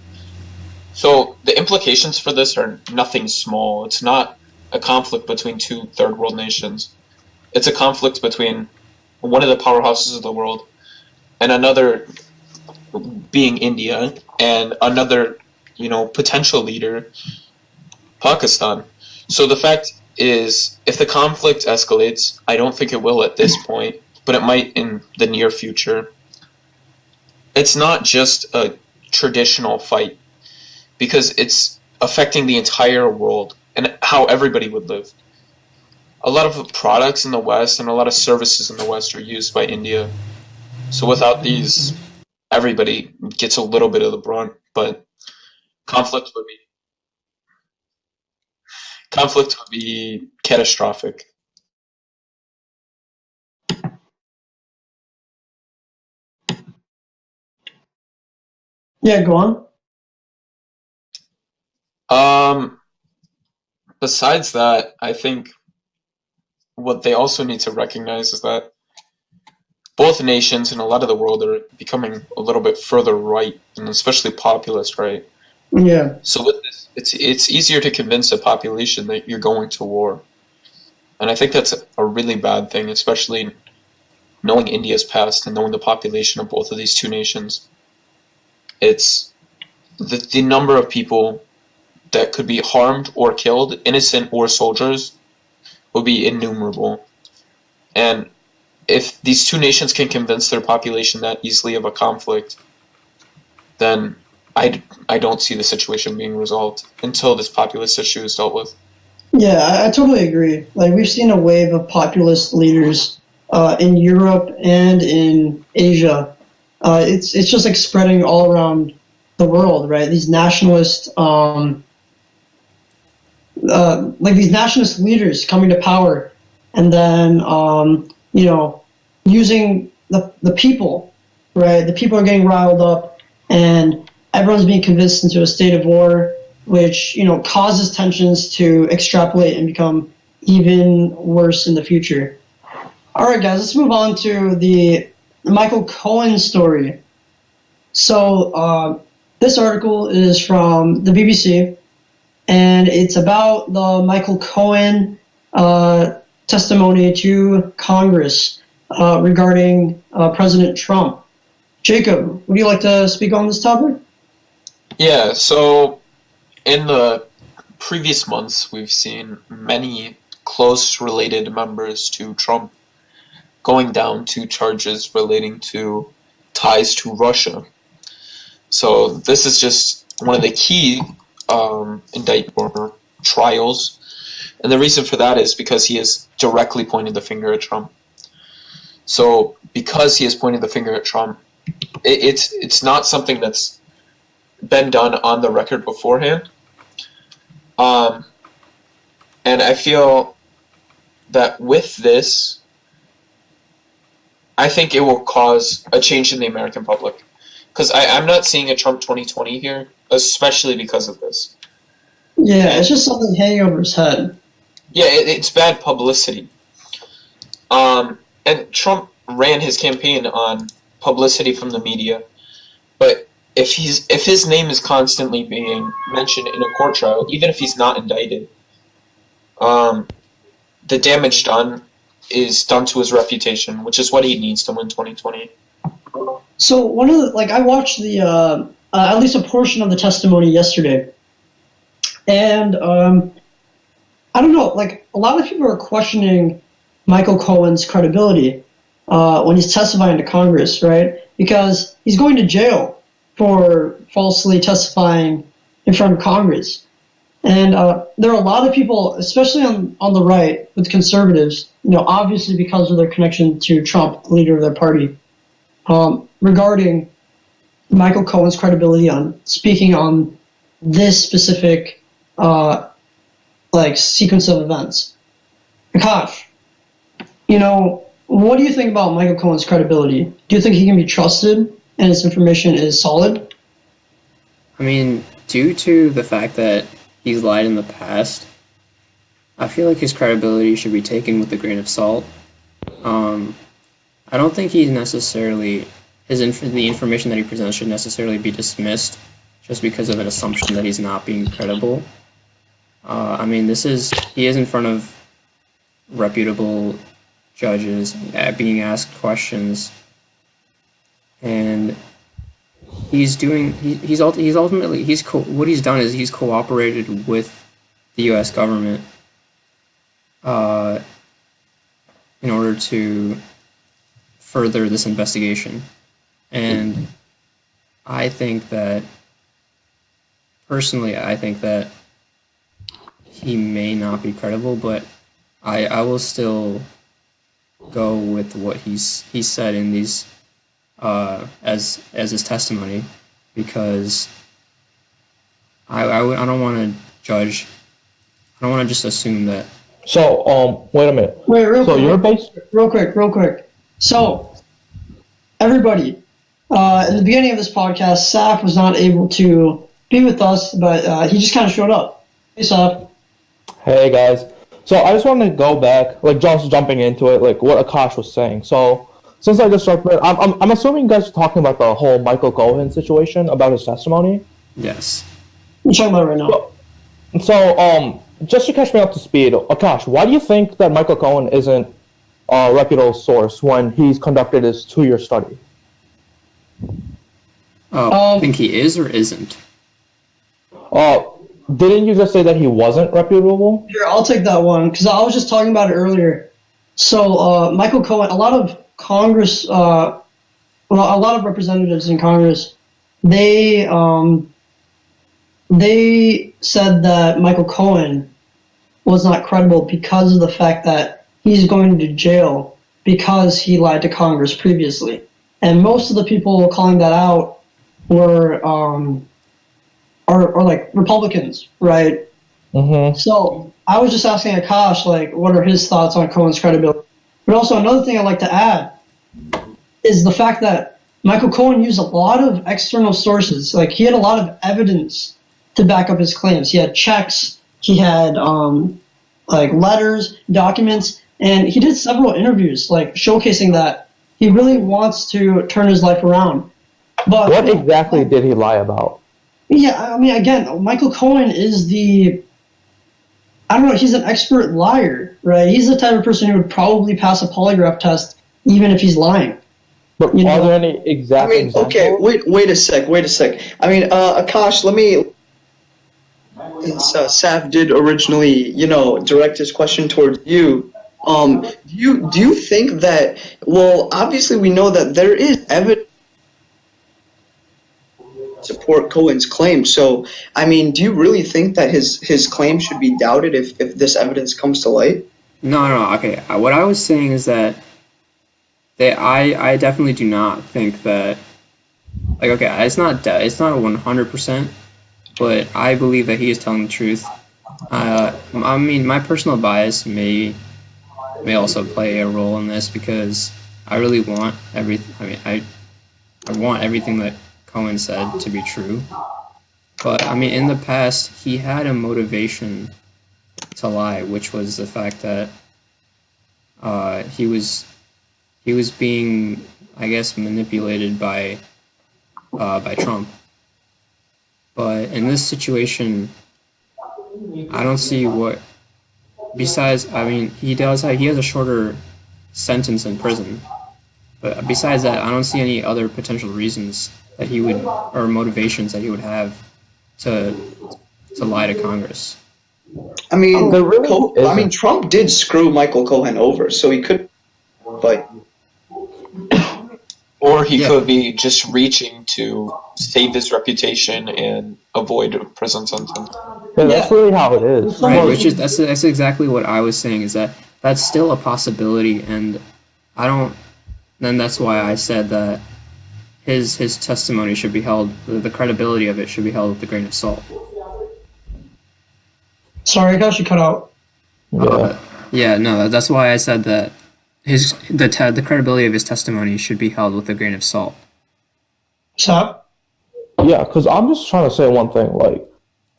[SPEAKER 4] So the implications for this are nothing small. It's not a conflict between two third world nations. It's a conflict between one of the powerhouses of the world and another, being India, and another, potential leader, Pakistan. So the fact is, if the conflict escalates, I don't think it will at this point, but it might in the near future. It's not just a traditional fight, because it's affecting the entire world and how everybody would live. A lot of the products in the West and a lot of services in the West are used by India. So without these, everybody gets a little bit of the brunt, but conflict would be catastrophic.
[SPEAKER 1] Yeah, go on.
[SPEAKER 4] Besides that, I think what they also need to recognize is that both nations and a lot of the world are becoming a little bit further right, and especially populist right.
[SPEAKER 1] Yeah.
[SPEAKER 4] So with this, it's easier to convince a population that you're going to war. And I think that's a really bad thing, especially knowing India's past and knowing the population of both of these two nations. It's the number of people that could be harmed or killed, innocent or soldiers, would be innumerable. And if these two nations can convince their population that easily of a conflict, then I don't see the situation being resolved until this populist issue is dealt with.
[SPEAKER 1] Yeah, I totally agree. Like, we've seen a wave of populist leaders in Europe and in Asia. It's just like spreading all around the world, right? These nationalist these nationalist leaders coming to power, and then using the people, right? The people are getting riled up, and everyone's being convinced into a state of war, which causes tensions to extrapolate and become even worse in the future. All right, guys, let's move on to the Michael Cohen story. So this article is from the BBC, and it's about the Michael Cohen testimony to Congress regarding President Trump. Jacob, would you like to speak on this topic?
[SPEAKER 4] Yeah, so in the previous months, we've seen many close related members to Trump going down to charges relating to ties to Russia. So this is just one of the key indictment or trials. And the reason for that is because he has directly pointed the finger at Trump. So because he has pointed the finger at Trump, it's not something that's been done on the record beforehand. And I feel that with this, I think it will cause a change in the American public. Because I'm not seeing a Trump 2020 here, especially because of this.
[SPEAKER 1] Yeah, it's just something hanging over his head.
[SPEAKER 4] Yeah, it's bad publicity. And Trump ran his campaign on publicity from the media, but if his name is constantly being mentioned in a court trial, even if he's not indicted, the damage done is done to his reputation, which is what he needs to win 2020.
[SPEAKER 1] So one of the, like, I watched the at least a portion of the testimony yesterday, and I don't know, like, a lot of people are questioning Michael Cohen's credibility when he's testifying to Congress, right? Because he's going to jail for falsely testifying in front of Congress. And there are a lot of people, especially on the right, with conservatives, obviously because of their connection to Trump, the leader of their party, regarding Michael Cohen's credibility on speaking on this specific sequence of events. Akash, what do you think about Michael Cohen's credibility? Do you think he can be trusted and his information is solid?
[SPEAKER 2] I mean, due to the fact that he's lied in the past, I feel like his credibility should be taken with a grain of salt. I don't think he's necessarily the information that he presents should necessarily be dismissed just because of an assumption that he's not being credible. I mean, he is in front of reputable judges being asked questions, and what he's done is he's cooperated with the U.S. government in order to further this investigation. And personally, I think that he may not be credible, but I will still go with what he said in these as his testimony, because I don't want to judge. I don't want to just assume that.
[SPEAKER 5] So wait a minute.
[SPEAKER 1] Wait, real quick. So everybody, in the beginning of this podcast, Saif was not able to be with us, but he just kind of showed up. Hey, Saif.
[SPEAKER 5] Hey guys. So I just want to go back, like just jumping into it, like what Akash was saying. So since I just started, I'm assuming you guys are talking about the whole Michael Cohen situation about his testimony.
[SPEAKER 2] Yes.
[SPEAKER 1] I'm talking about it right now.
[SPEAKER 5] So just to catch me up to speed, Akash, why do you think that Michael Cohen isn't a reputable source when he's conducted his 2-year study?
[SPEAKER 2] Think he is or isn't?
[SPEAKER 5] Didn't you just say that he wasn't reputable?
[SPEAKER 1] Here, I'll take that one, because I was just talking about it earlier. So Michael Cohen, a lot of Congress, a lot of representatives in Congress, they said that Michael Cohen was not credible because of the fact that he's going to jail because he lied to Congress previously. And most of the people calling that out were are like Republicans, right?
[SPEAKER 5] Mm-hmm.
[SPEAKER 1] So I was just asking Akash, like, what are his thoughts on Cohen's credibility? But also another thing I'd like to add is the fact that Michael Cohen used a lot of external sources. Like, he had a lot of evidence to back up his claims. He had checks, he had like letters, documents, and he did several interviews, like showcasing that he really wants to turn his life around. But
[SPEAKER 5] what exactly did he lie about?
[SPEAKER 1] Yeah, I mean, again, Michael Cohen is he's an expert liar, right? He's the type of person who would probably pass a polygraph test even if he's lying.
[SPEAKER 5] But are there any exact examples?
[SPEAKER 3] Okay, wait a sec. I mean, Akash, Saif did originally, direct his question towards you. Do you think that, well, obviously we know that there is evidence support Cohen's claim. So, I mean, do you really think that his claim should be doubted if this evidence comes to light?
[SPEAKER 2] No. Okay, what I was saying is that I definitely do not think that, like, okay, it's not 100%, but I believe that he is telling the truth. I mean, my personal bias may also play a role in this, because I really want everything. I mean, I want everything that Cohen said to be true. But I mean, in the past, he had a motivation lie, which was the fact that he was being, I guess, manipulated by Trump. But in this situation, I don't see what. Besides, I mean, he has a shorter sentence in prison. But besides that, I don't see any other potential reasons that he would, or motivations that he would have to lie to Congress.
[SPEAKER 3] I mean,
[SPEAKER 5] really
[SPEAKER 3] Trump did screw Michael Cohen over, so he could, but.
[SPEAKER 4] Or he could be just reaching to save his reputation and avoid a prison sentence.
[SPEAKER 5] Yeah, that's really how it is.
[SPEAKER 2] Right, which is that's exactly what I was saying. Is that that's still a possibility, and I don't. Then that's why I said that his testimony should be held. The credibility of it should be held with a grain of salt.
[SPEAKER 1] Sorry, Akash, you cut out.
[SPEAKER 2] That's why I said that the credibility of his testimony should be held with a grain of salt.
[SPEAKER 1] Stop.
[SPEAKER 5] Yeah, because I'm just trying to say one thing. Like,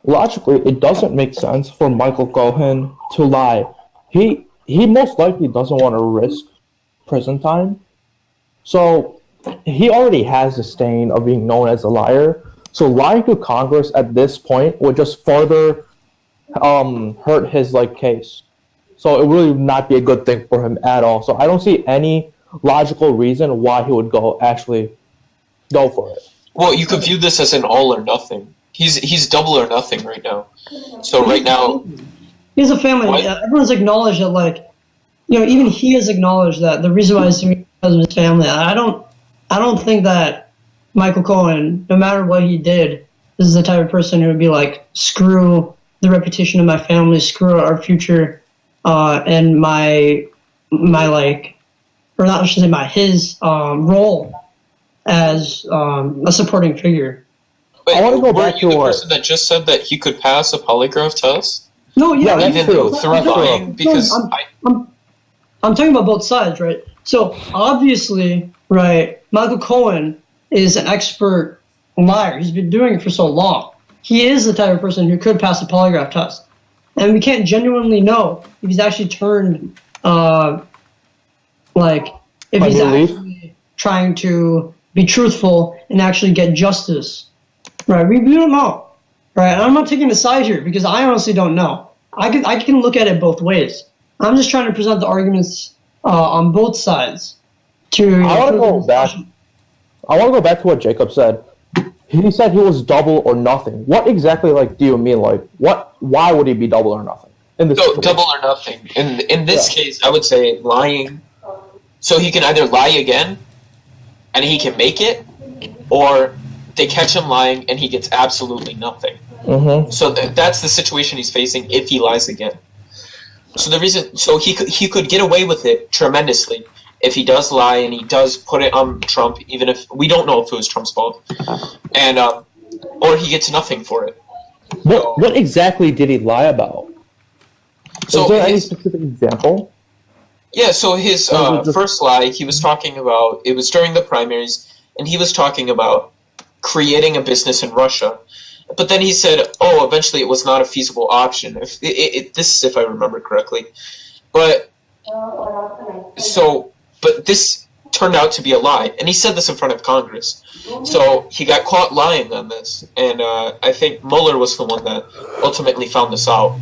[SPEAKER 5] logically, it doesn't make sense for Michael Cohen to lie. He most likely doesn't want to risk prison time. So he already has the stain of being known as a liar. So lying to Congress at this point would just further hurt his case. So it really would not be a good thing for him at all. So I don't see any logical reason why he would go for it.
[SPEAKER 4] Well, you could view this as an all or nothing. He's double or nothing right now. So right now,
[SPEAKER 1] he has a family. Everyone's acknowledged that, even he has acknowledged that the reason why he's doing it is because of his family. I don't think that Michael Cohen, no matter what he did, is the type of person who would be like, screw the reputation of my family, screw our future, and his role as a supporting figure.
[SPEAKER 4] But
[SPEAKER 5] I want to go
[SPEAKER 4] were
[SPEAKER 5] back
[SPEAKER 4] you
[SPEAKER 5] to
[SPEAKER 4] the person that just said that he could pass a polygraph test?
[SPEAKER 1] No, yeah,
[SPEAKER 5] that's
[SPEAKER 4] Even
[SPEAKER 5] true.
[SPEAKER 4] through lying? Because
[SPEAKER 1] I'm talking about both sides, right? So obviously, right, Michael Cohen is an expert liar. He's been doing it for so long. He is the type of person who could pass a polygraph test. And we can't genuinely know if he's actually turned, if he's actually trying to be truthful and actually get justice. Right? We don't know. Right? And I'm not taking a side here because I honestly don't know. I can look at it both ways. I'm just trying to present the arguments on both sides. I
[SPEAKER 5] want to go back to what Jacob said. He said he was double or nothing. What exactly do you mean? Why would he be double or nothing?
[SPEAKER 4] Double or nothing. In this case, I would say lying. So he can either lie again, and he can make it, or they catch him lying and he gets absolutely nothing.
[SPEAKER 5] Mm-hmm.
[SPEAKER 4] So that's the situation he's facing if he lies again. So he could get away with it tremendously if he does lie and he does put it on Trump, even if we don't know if it was Trump's fault, and or he gets nothing for it.
[SPEAKER 5] What exactly did he lie about?
[SPEAKER 4] So
[SPEAKER 5] is there any specific example?
[SPEAKER 4] Yeah, so his first lie, he was talking about, it was during the primaries, and he was talking about creating a business in Russia. But then he said, eventually it was not a feasible option. This is if I remember correctly. But this turned out to be a lie. And he said this in front of Congress. So he got caught lying on this. And I think Mueller was the one that ultimately found this out.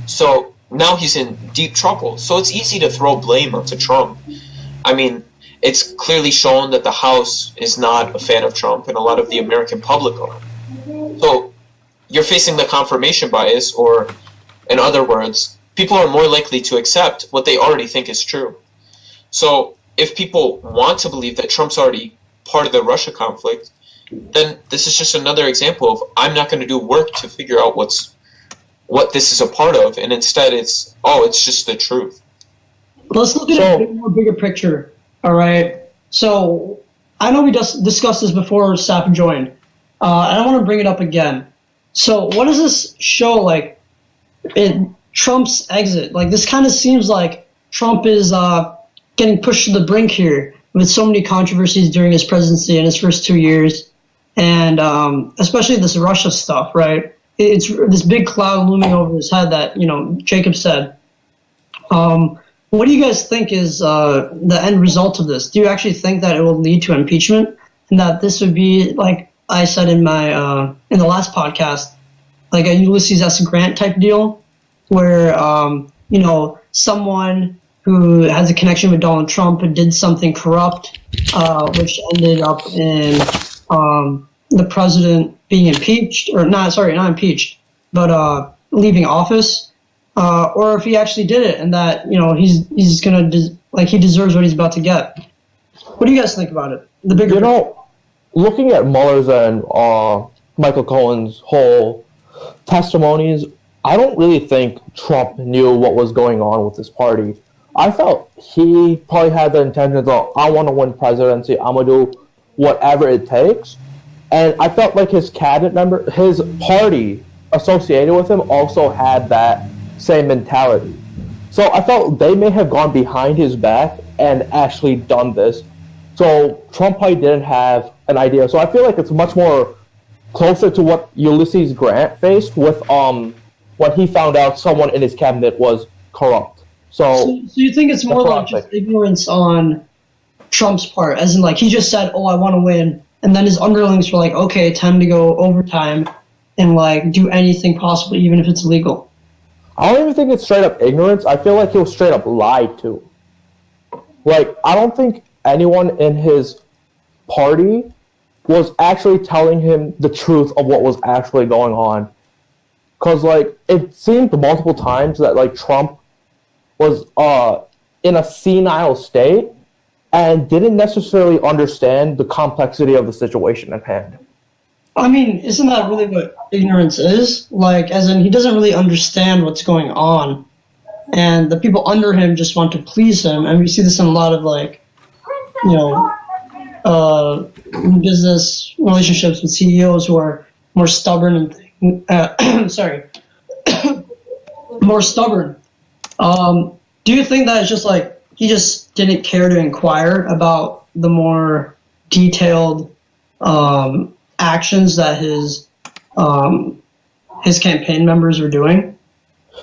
[SPEAKER 4] So now he's in deep trouble. So it's easy to throw blame onto Trump. I mean, it's clearly shown that the House is not a fan of Trump, and a lot of the American public are. So you're facing the confirmation bias, or in other words, people are more likely to accept what they already think is true. So if people want to believe that Trump's already part of the Russia conflict, then this is just another example of I'm not going to do work to figure out what this is a part of, and instead it's just the truth.
[SPEAKER 1] Let's look at a more bigger picture, all right? So I know we discussed this before Saif joined, and I want to bring it up again. So what does this show, in Trump's exit? This kind of seems like Trump is getting pushed to the brink here with so many controversies during his presidency in his first 2 years, and especially this Russia stuff, right? it's this big cloud looming over his head that, Jacob said. What do you guys think is the end result of this? Do you actually think that it will lead to impeachment, and that this would be, like I said in my in the last podcast, like a Ulysses S. Grant type deal, where someone who has a connection with Donald Trump and did something corrupt, which ended up in the president being impeached, or not impeached, but leaving office. Or if he actually did it, and that he's gonna he deserves what he's about to get. What do you guys think about it? The bigger,
[SPEAKER 5] looking at Mueller's and Michael Cohen's whole testimonies, I don't really think Trump knew what was going on with this party. I felt he probably had the intention of, I want to win presidency, I'm gonna do whatever it takes, and I felt like his cabinet member, his party associated with him, also had that same mentality. So I felt they may have gone behind his back and actually done this. So Trump probably didn't have an idea. So I feel like it's much more closer to what Ulysses Grant faced with when he found out someone in his cabinet was corrupt. So
[SPEAKER 1] you think it's more like just ignorance on Trump's part, as in like he just said, "Oh, I want to win," and then his underlings were like, "Okay, time to go overtime and like do anything possible, even if it's illegal."
[SPEAKER 5] I don't even think it's straight up ignorance. I feel like he was straight up lied to. Like, I don't think anyone in his party was actually telling him the truth of what was actually going on. Because, like, it seemed multiple times that, like, Trump was in a senile state and didn't necessarily understand the complexity of the situation at hand.
[SPEAKER 1] I mean, isn't that really what ignorance is? Like, as in, he doesn't really understand what's going on, and the people under him just want to please him, and we see this in a lot of, like, business relationships with CEOs who are more stubborn and more stubborn. Do you think that it's just like he just didn't care to inquire about the more detailed actions that his campaign members were doing?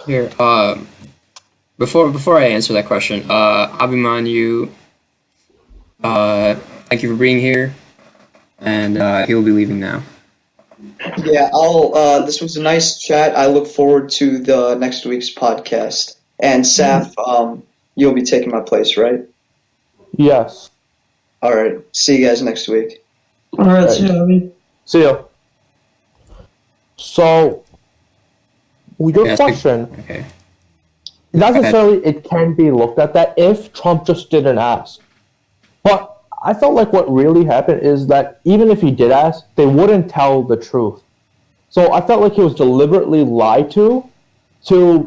[SPEAKER 2] Here, before I answer that question, Abhimanyu, thank you for being here, and he will be leaving now.
[SPEAKER 3] Yeah, this was a nice chat. I look forward to the next week's podcast. And Saf, you'll be taking my place, right?
[SPEAKER 5] Yes.
[SPEAKER 3] All right. See you guys next week.
[SPEAKER 1] All right, see you, Abby.
[SPEAKER 5] See ya. So, your question,
[SPEAKER 2] okay.
[SPEAKER 5] not necessarily it can be looked at that if Trump just didn't ask. But I felt like what really happened is that even if he did ask, they wouldn't tell the truth. So I felt like he was deliberately lied to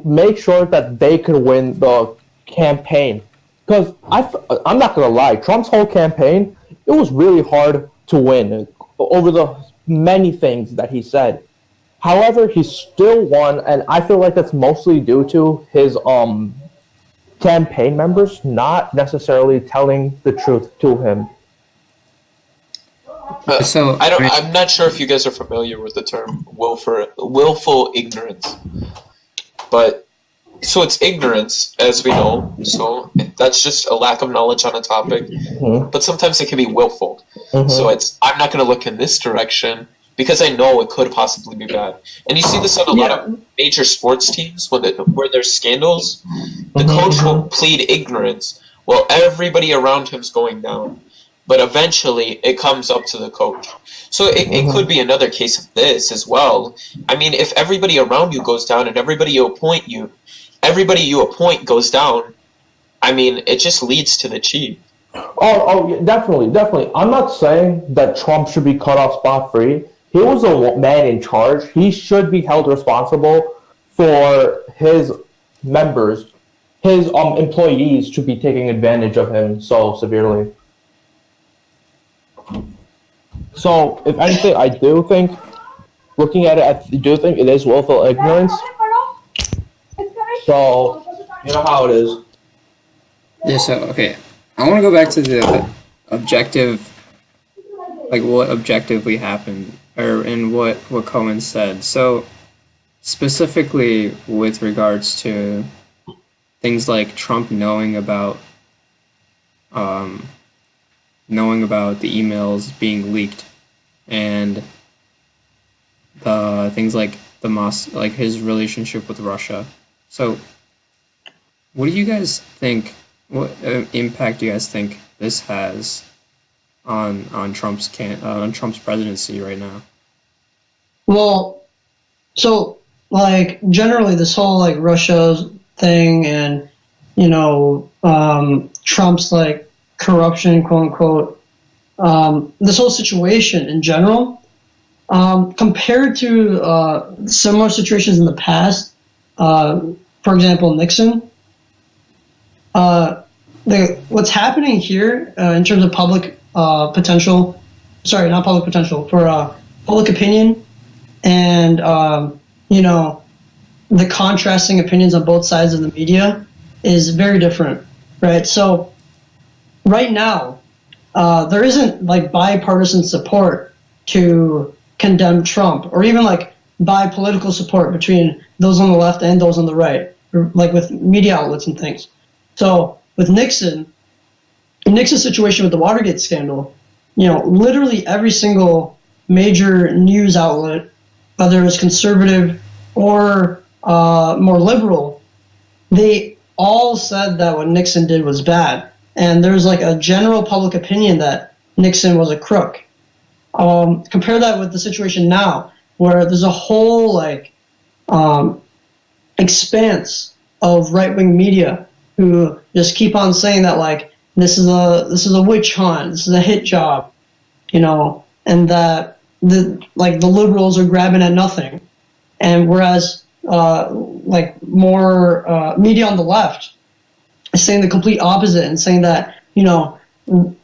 [SPEAKER 5] make sure that they could win the campaign. Because I'm not going to lie, Trump's whole campaign, it was really hard to win over the many things that he said. However, he still won, and I feel like that's mostly due to his campaign members not necessarily telling the truth to him.
[SPEAKER 4] I'm not sure if you guys are familiar with the term willful ignorance, but so it's ignorance, as we know. So that's just a lack of knowledge on a topic. Mm-hmm. But sometimes it can be willful. Mm-hmm. So I'm not going to look in this direction because I know it could possibly be bad. And you see this on a lot of major sports teams where there's scandals. The coach will plead ignorance while everybody around him's going down. But eventually it comes up to the coach. So it could be another case of this as well. I mean, if everybody around you goes down and everybody you appoint goes down, I mean, it just leads to the chief.
[SPEAKER 5] Oh, yeah, definitely. I'm not saying that Trump should be cut off spot-free. He was a man in charge. He should be held responsible for his members, his employees, to be taking advantage of him so severely. So, if anything, I do think, looking at it, I do think it is willful ignorance. So, you know how it is.
[SPEAKER 2] Yeah, so, okay. I want to go back to the objective, like what objectively happened, and what Cohen said. So, specifically with regards to things like Trump knowing about the emails being leaked, and the things like like his relationship with Russia. So, what do you guys think? What impact do you guys think this has on Trump's presidency right now?
[SPEAKER 1] Well, so like generally this whole like Russia thing and Trump's like corruption, quote unquote, this whole situation in general, compared to similar situations in the past, for example Nixon, what's happening here in terms of public potential, sorry, not public potential, for public opinion and the contrasting opinions on both sides of the media is very different, right? So right now, there isn't like bipartisan support to condemn Trump, or even like bipolitical support between those on the left and those on the right, like with media outlets and things. So with Nixon's situation with the Watergate scandal, literally every single major news outlet, whether it was conservative or more liberal, they all said that what Nixon did was bad. And there's like a general public opinion that Nixon was a crook. Compare that with the situation now, where there's a whole like expanse of right-wing media who just keep on saying that like this is a witch hunt, this is a hit job, and that the liberals are grabbing at nothing, and whereas like more media on the left is saying the complete opposite and saying that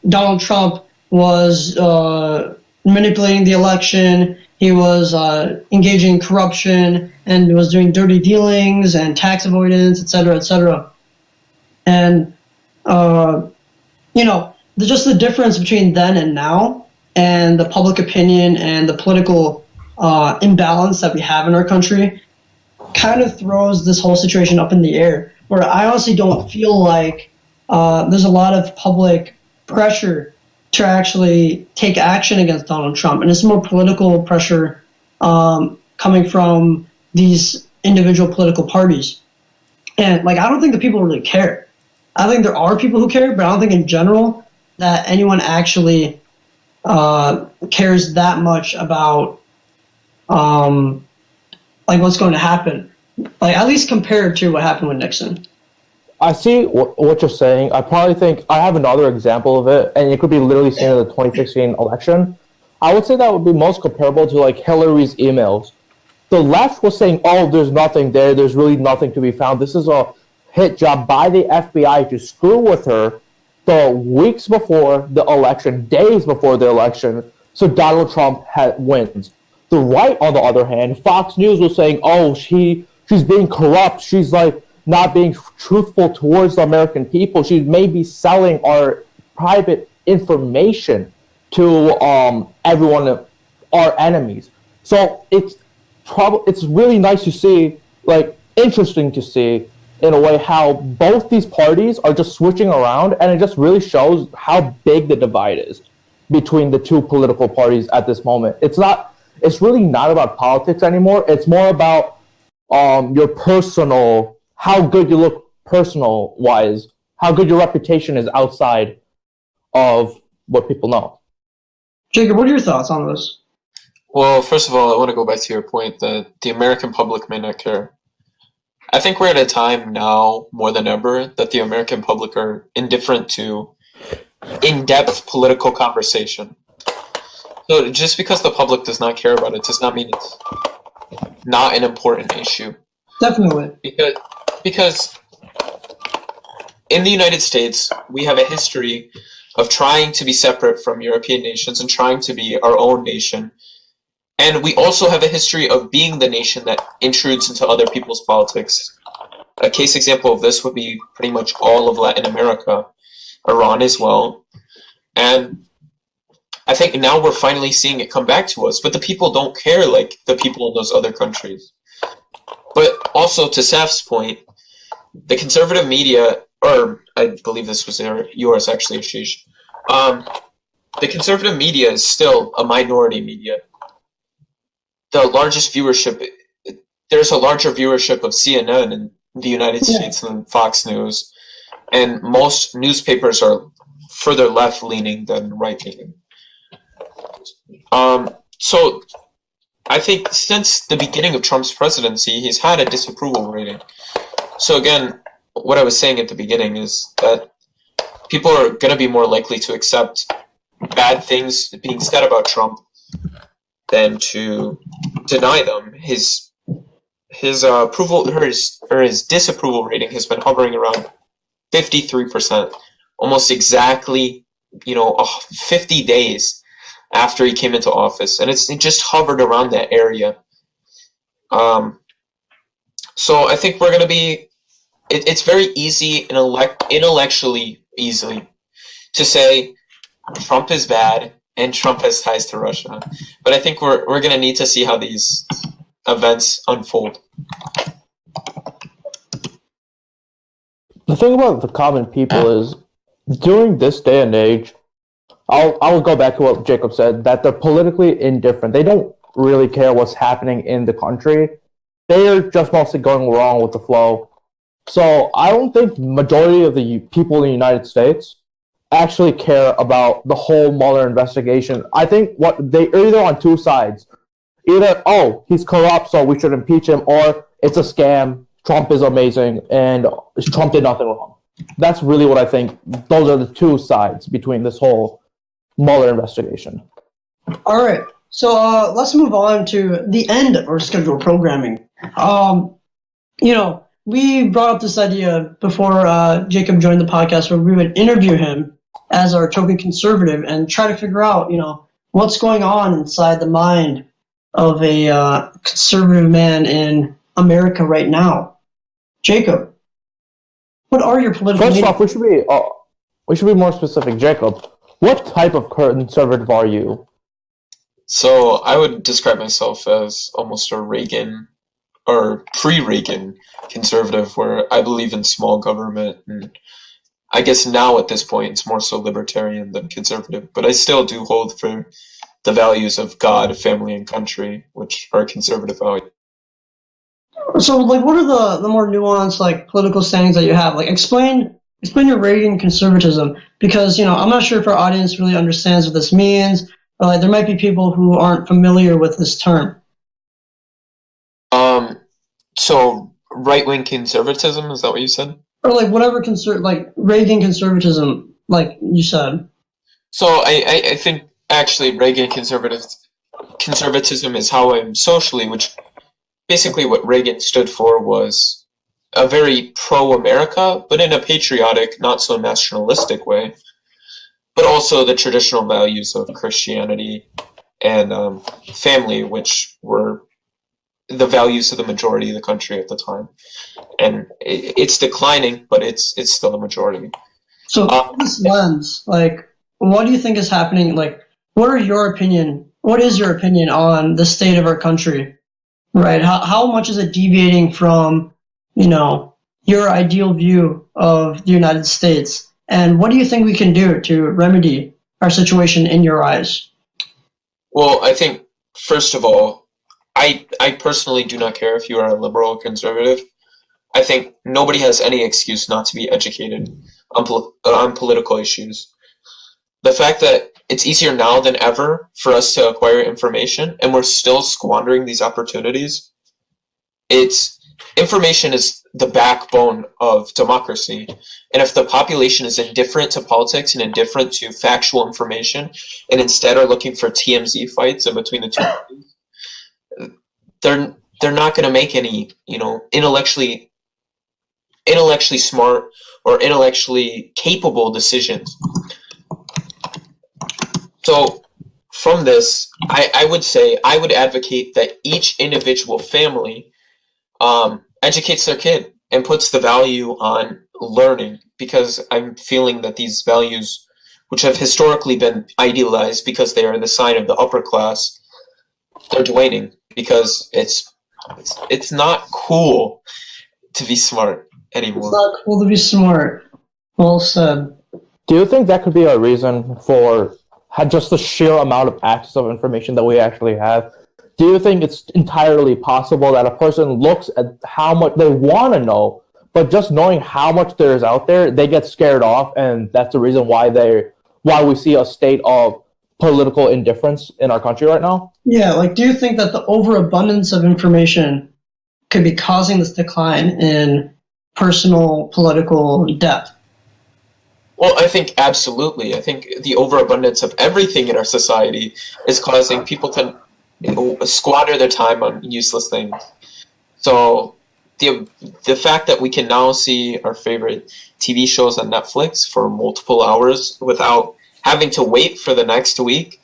[SPEAKER 1] Donald Trump was manipulating the election, he was engaging in corruption and was doing dirty dealings and tax avoidance, et cetera, et cetera. And just the difference between then and now, and the public opinion and the political imbalance that we have in our country, kind of throws this whole situation up in the air, where I honestly don't feel like there's a lot of public pressure to actually take action against Donald Trump. And it's more political pressure coming from these individual political parties. And I don't think the people really care. I think there are people who care, but I don't think in general that anyone actually cares that much about what's going to happen. At least compared to what happened with Nixon.
[SPEAKER 5] I see what you're saying. I probably think I have another example of it, and it could be literally seen in the 2016 election. I would say that would be most comparable to Hillary's emails. The left was saying, "Oh, there's nothing there. There's really nothing to be found. This is a hit job by the FBI to screw with her." The weeks before the election, days before the election, so Donald Trump wins. The right, on the other hand, Fox News was saying, "Oh, she's being corrupt. She's not being truthful towards the American people. She may be selling our private information to everyone, our enemies." So it's really nice to see, interesting to see in a way how both these parties are just switching around, and it just really shows how big the divide is between the two political parties at this moment. It's really not about politics anymore. It's more about your personal, how good you look personal wise, how good your reputation is outside of what people know.
[SPEAKER 1] Jacob, what are your thoughts on this?
[SPEAKER 4] Well, first of all, I want to go back to your point that the American public may not care. I think we're at a time now, more than ever, that the American public are indifferent to in-depth political conversation. So just because the public does not care about it does not mean it's not an important issue.
[SPEAKER 1] Definitely.
[SPEAKER 4] Because in the United States, we have a history of trying to be separate from European nations and trying to be our own nation. And we also have a history of being the nation that intrudes into other people's politics. A case example of this would be pretty much all of Latin America, Iran as well. And I think now we're finally seeing it come back to us, but the people don't care like the people in those other countries. But also, to Saf's point, the conservative media, or I believe this was yours actually, Ashish, the conservative media is still a minority media. The largest viewership, there's a larger viewership of CNN in the United States than Fox News, and most newspapers are further left-leaning than right-leaning. So I think since the beginning of Trump's presidency, he's had a disapproval rating. So again, what I was saying at the beginning is that people are going to be more likely to accept bad things being said about Trump than to deny them. His approval or his disapproval rating has been hovering around 53%, almost exactly 50 days after he came into office, and it just hovered around that area. So I think we're going to be. It's very easy and intellectually easily to say Trump is bad and Trump has ties to Russia, but I think we're going to need to see how these events unfold.
[SPEAKER 5] The thing about the common people is, during this day and age, I'll go back to what Jacob said, that they're politically indifferent. They don't really care what's happening in the country. They're just mostly going along with the flow. So I don't think majority of the people in the United States actually care about the whole Mueller investigation. I think they're either on two sides. Either, oh, he's corrupt, so we should impeach him, or it's a scam, Trump is amazing, and Trump did nothing wrong. That's really what I think. Those are the two sides between this whole Mueller investigation.
[SPEAKER 1] All right. So let's move on to the end of our scheduled programming. We brought up this idea before Jacob joined the podcast where we would interview him as our token conservative and try to figure out, what's going on inside the mind of a conservative man in America right now. Jacob, what are your political
[SPEAKER 5] First off, we should be more specific. Jacob, what type of conservative are you?
[SPEAKER 4] So I would describe myself as almost a Reagan or pre-Reagan conservative, where I believe in small government, and I guess now at this point it's more so libertarian than conservative, but I still do hold for the values of God, family, and country, which are conservative values.
[SPEAKER 1] So, what are the more nuanced, political standings that you have? Explain your Reagan conservatism, because, I'm not sure if our audience really understands what this means, or, there might be people who aren't familiar with this term.
[SPEAKER 4] So right-wing conservatism, is that what you said?
[SPEAKER 1] Or, whatever Reagan conservatism, like you said.
[SPEAKER 4] So I think, actually, Reagan conservatism is how I'm socially, which basically what Reagan stood for was a very pro-America, but in a patriotic, not so nationalistic way, but also the traditional values of Christianity and family, which were the values of the majority of the country at the time. And it's declining, but it's still a majority.
[SPEAKER 1] So from this lens, what do you think is happening? What is your opinion on the state of our country? Right? How much is it deviating from, your ideal view of the United States? And what do you think we can do to remedy our situation in your eyes?
[SPEAKER 4] Well, I think, first of all, I personally do not care if you are a liberal or conservative. I think nobody has any excuse not to be educated on political issues. The fact that it's easier now than ever for us to acquire information, and we're still squandering these opportunities. Information is the backbone of democracy. And if the population is indifferent to politics and indifferent to factual information, and instead are looking for TMZ fights in between the two parties, they're not going to make any, intellectually smart or intellectually capable decisions. So from this, I would say I would advocate that each individual family educates their kid and puts the value on learning, because I'm feeling that these values, which have historically been idealized because they are the sign of the upper class, they're waning because it's It's not cool to be smart anymore.
[SPEAKER 1] It's not cool to be smart. Well said.
[SPEAKER 5] Do you think that could be a reason for just the sheer amount of access of information that we actually have? Do you think it's entirely possible that a person looks at how much they want to know, but just knowing how much there is out there, they get scared off, and that's the reason why we see a state of political indifference in our country right now?
[SPEAKER 1] Yeah, like, do you think that the overabundance of information could be causing this decline in personal political depth?
[SPEAKER 4] Well, I think absolutely. I think the overabundance of everything in our society is causing people to squander their time on useless things. So the fact that we can now see our favorite TV shows on Netflix for multiple hours without having to wait for the next week,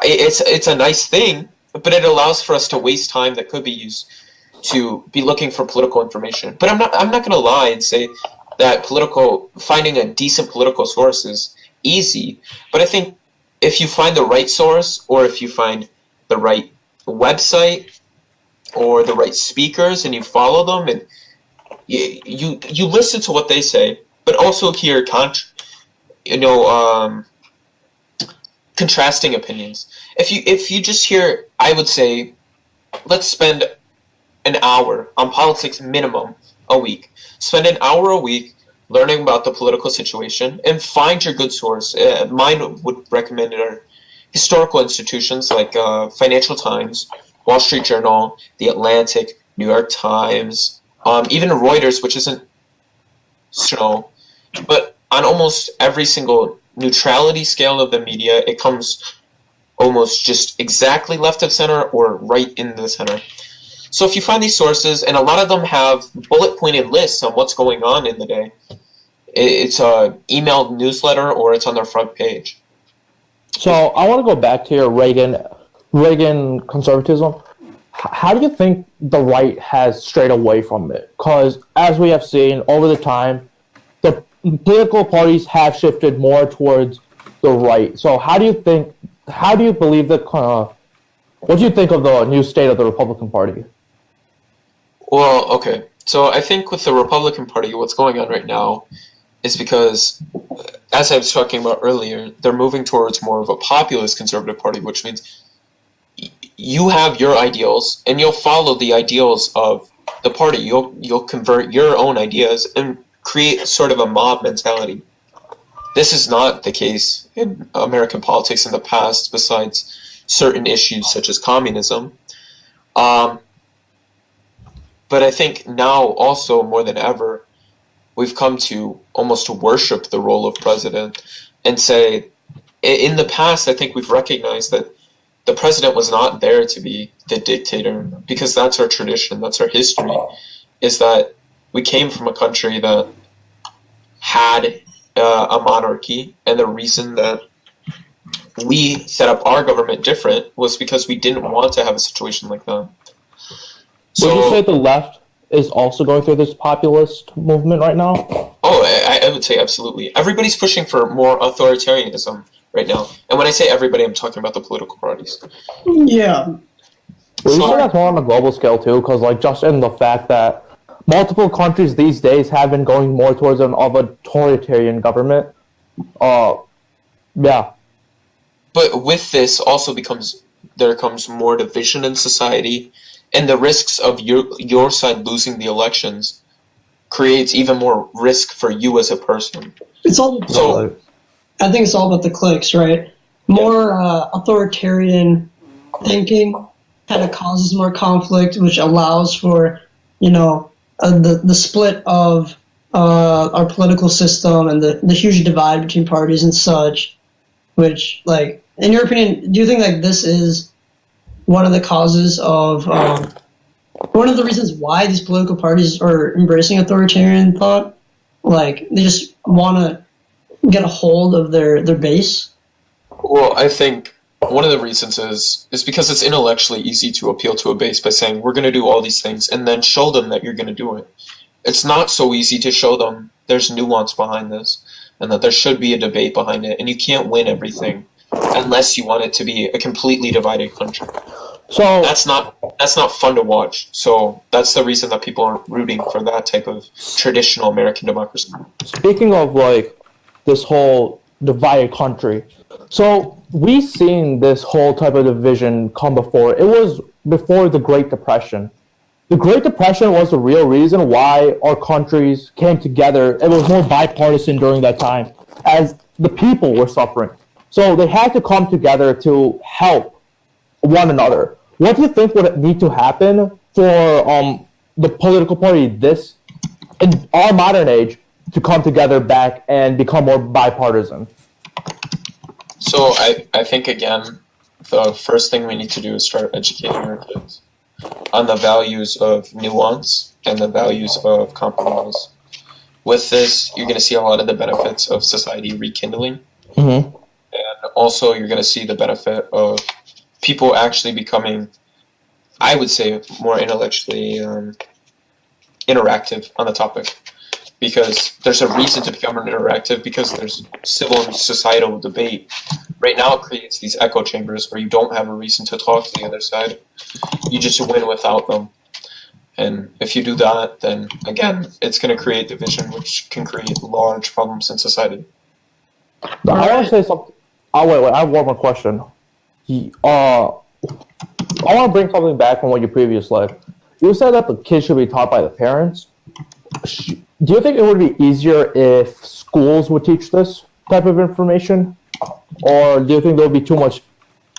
[SPEAKER 4] it's a nice thing, but it allows for us to waste time that could be used to be looking for political information. But I'm not going to lie and say that finding a decent political source is easy. But I think if you find the right source, or if you find the right website or the right speakers and you follow them and you listen to what they say, but also hear contrasting opinions. If you just hear, I would say, let's spend an hour on politics minimum a week. Spend an hour a week learning about the political situation and find your good source. Mine would recommend are historical institutions like Financial Times, Wall Street Journal, The Atlantic, New York Times, even Reuters, which isn't but on almost every single neutrality scale of the media, it comes almost just exactly left of center or right in the center. So if you find these sources, and a lot of them have bullet-pointed lists on what's going on in the day, it's a emailed newsletter or it's on their front page.
[SPEAKER 5] So I want to go back to your Reagan conservatism. How do you think the right has strayed away from it? Because as we have seen over the time, the political parties have shifted more towards the right. So what do you think of the new state of the Republican Party?
[SPEAKER 4] Well, okay. So I think with the Republican Party, what's going on right now is because, as I was talking about earlier, they're moving towards more of a populist conservative party, which means you have your ideals and you'll follow the ideals of the party. You'll convert your own ideas and create sort of a mob mentality. This is not the case in American politics in the past, besides certain issues such as communism. But I think now also more than ever, we've come to almost worship the role of president and say, in the past, I think we've recognized that the president was not there to be the dictator, because that's our tradition, that's our history, is that we came from a country that had a monarchy, and the reason that we set up our government different was because we didn't want to have a situation like that. So,
[SPEAKER 5] would you say the left is also going through this populist movement right now?
[SPEAKER 4] Oh, I would say absolutely. Everybody's pushing for more authoritarianism right now. And when I say everybody, I'm talking about the political parties.
[SPEAKER 1] Yeah.
[SPEAKER 5] Would you say that's more on a global scale too? Because just in the fact that multiple countries these days have been going more towards an authoritarian government. Yeah.
[SPEAKER 4] But with this also there comes more division in society, and the risks of your side losing the elections creates even more risk for you as a person.
[SPEAKER 1] I think it's all about the cliques, right? More authoritarian thinking kind of causes more conflict, which allows for, the split of our political system and the huge divide between parties and such, which, in your opinion, do you think this is one of the causes of one of the reasons why these political parties are embracing authoritarian thought? They just want to get a hold of their base?
[SPEAKER 4] Well, I think one of the reasons is because it's intellectually easy to appeal to a base by saying, we're going to do all these things, and then show them that you're going to do it. It's not so easy to show them there's nuance behind this, and that there should be a debate behind it, and you can't win everything unless you want it to be a completely divided country.
[SPEAKER 5] So
[SPEAKER 4] That's not fun to watch. So that's the reason that people aren't rooting for that type of traditional American democracy.
[SPEAKER 5] speaking of like this whole divided country, so we've seen this whole type of division come before. It was before the Great Depression. The Great Depression was the real reason why our countries came together. It was more bipartisan during that time, as the people were suffering. So they had to come together to help one another. What do you think would need to happen for the political party this in our modern age to come together back and become more bipartisan?
[SPEAKER 4] So I think, again, the first thing we need to do is start educating our kids on the values of nuance and the values of compromise. With this, you're going to see a lot of the benefits of society rekindling.
[SPEAKER 5] Mm-hmm.
[SPEAKER 4] And also, you're going to see the benefit of people actually becoming, I would say, more intellectually interactive on the topic. Because there's a reason to become interactive, because there's civil and societal debate. Right now, it creates these echo chambers where you don't have a reason to talk to the other side. You just win without them. And if you do that, then, again, it's going to create division, which can create large problems in society.
[SPEAKER 5] I want to say something. Oh, wait, I have one more question. I want to bring something back from what you previously said. You said that the kids should be taught by the parents. Do you think it would be easier if schools would teach this type of information? Or do you think there would be too much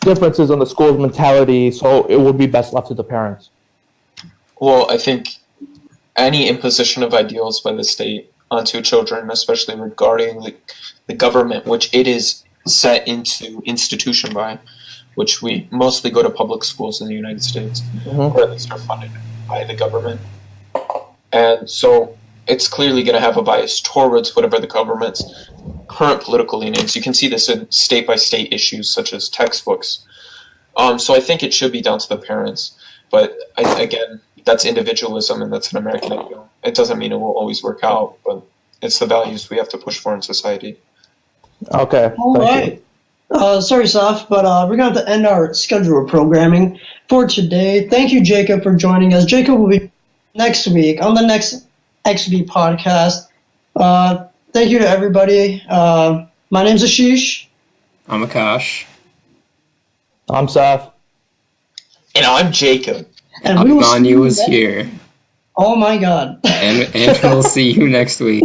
[SPEAKER 5] differences in the school's mentality, so it would be best left to the parents?
[SPEAKER 4] Well, I think any imposition of ideals by the state onto children, especially regarding the government, which it is set into institution by, which we mostly go to public schools in the United States, or at least are funded by the government. And so it's clearly going to have a bias towards whatever the government's current political leanings. You can see this in state-by-state issues such as textbooks. So I think it should be down to the parents. But again, that's individualism, and that's an American ideal. It doesn't mean it will always work out, but it's the values we have to push for in society.
[SPEAKER 5] Okay.
[SPEAKER 1] All right. Sorry, Saf, but we're going to have to end our scheduled programming for today. Thank you, Jacob, for joining us. Jacob will be next week on the next XB podcast. Thank you to everybody. My name's Ashish.
[SPEAKER 2] I'm Akash.
[SPEAKER 5] I'm Saf.
[SPEAKER 4] And I'm Jacob.
[SPEAKER 1] And we will see
[SPEAKER 2] Abhimanyu
[SPEAKER 1] you
[SPEAKER 2] was
[SPEAKER 1] next-
[SPEAKER 2] here.
[SPEAKER 1] Oh my God.
[SPEAKER 2] And we'll see you next week.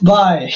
[SPEAKER 1] Bye.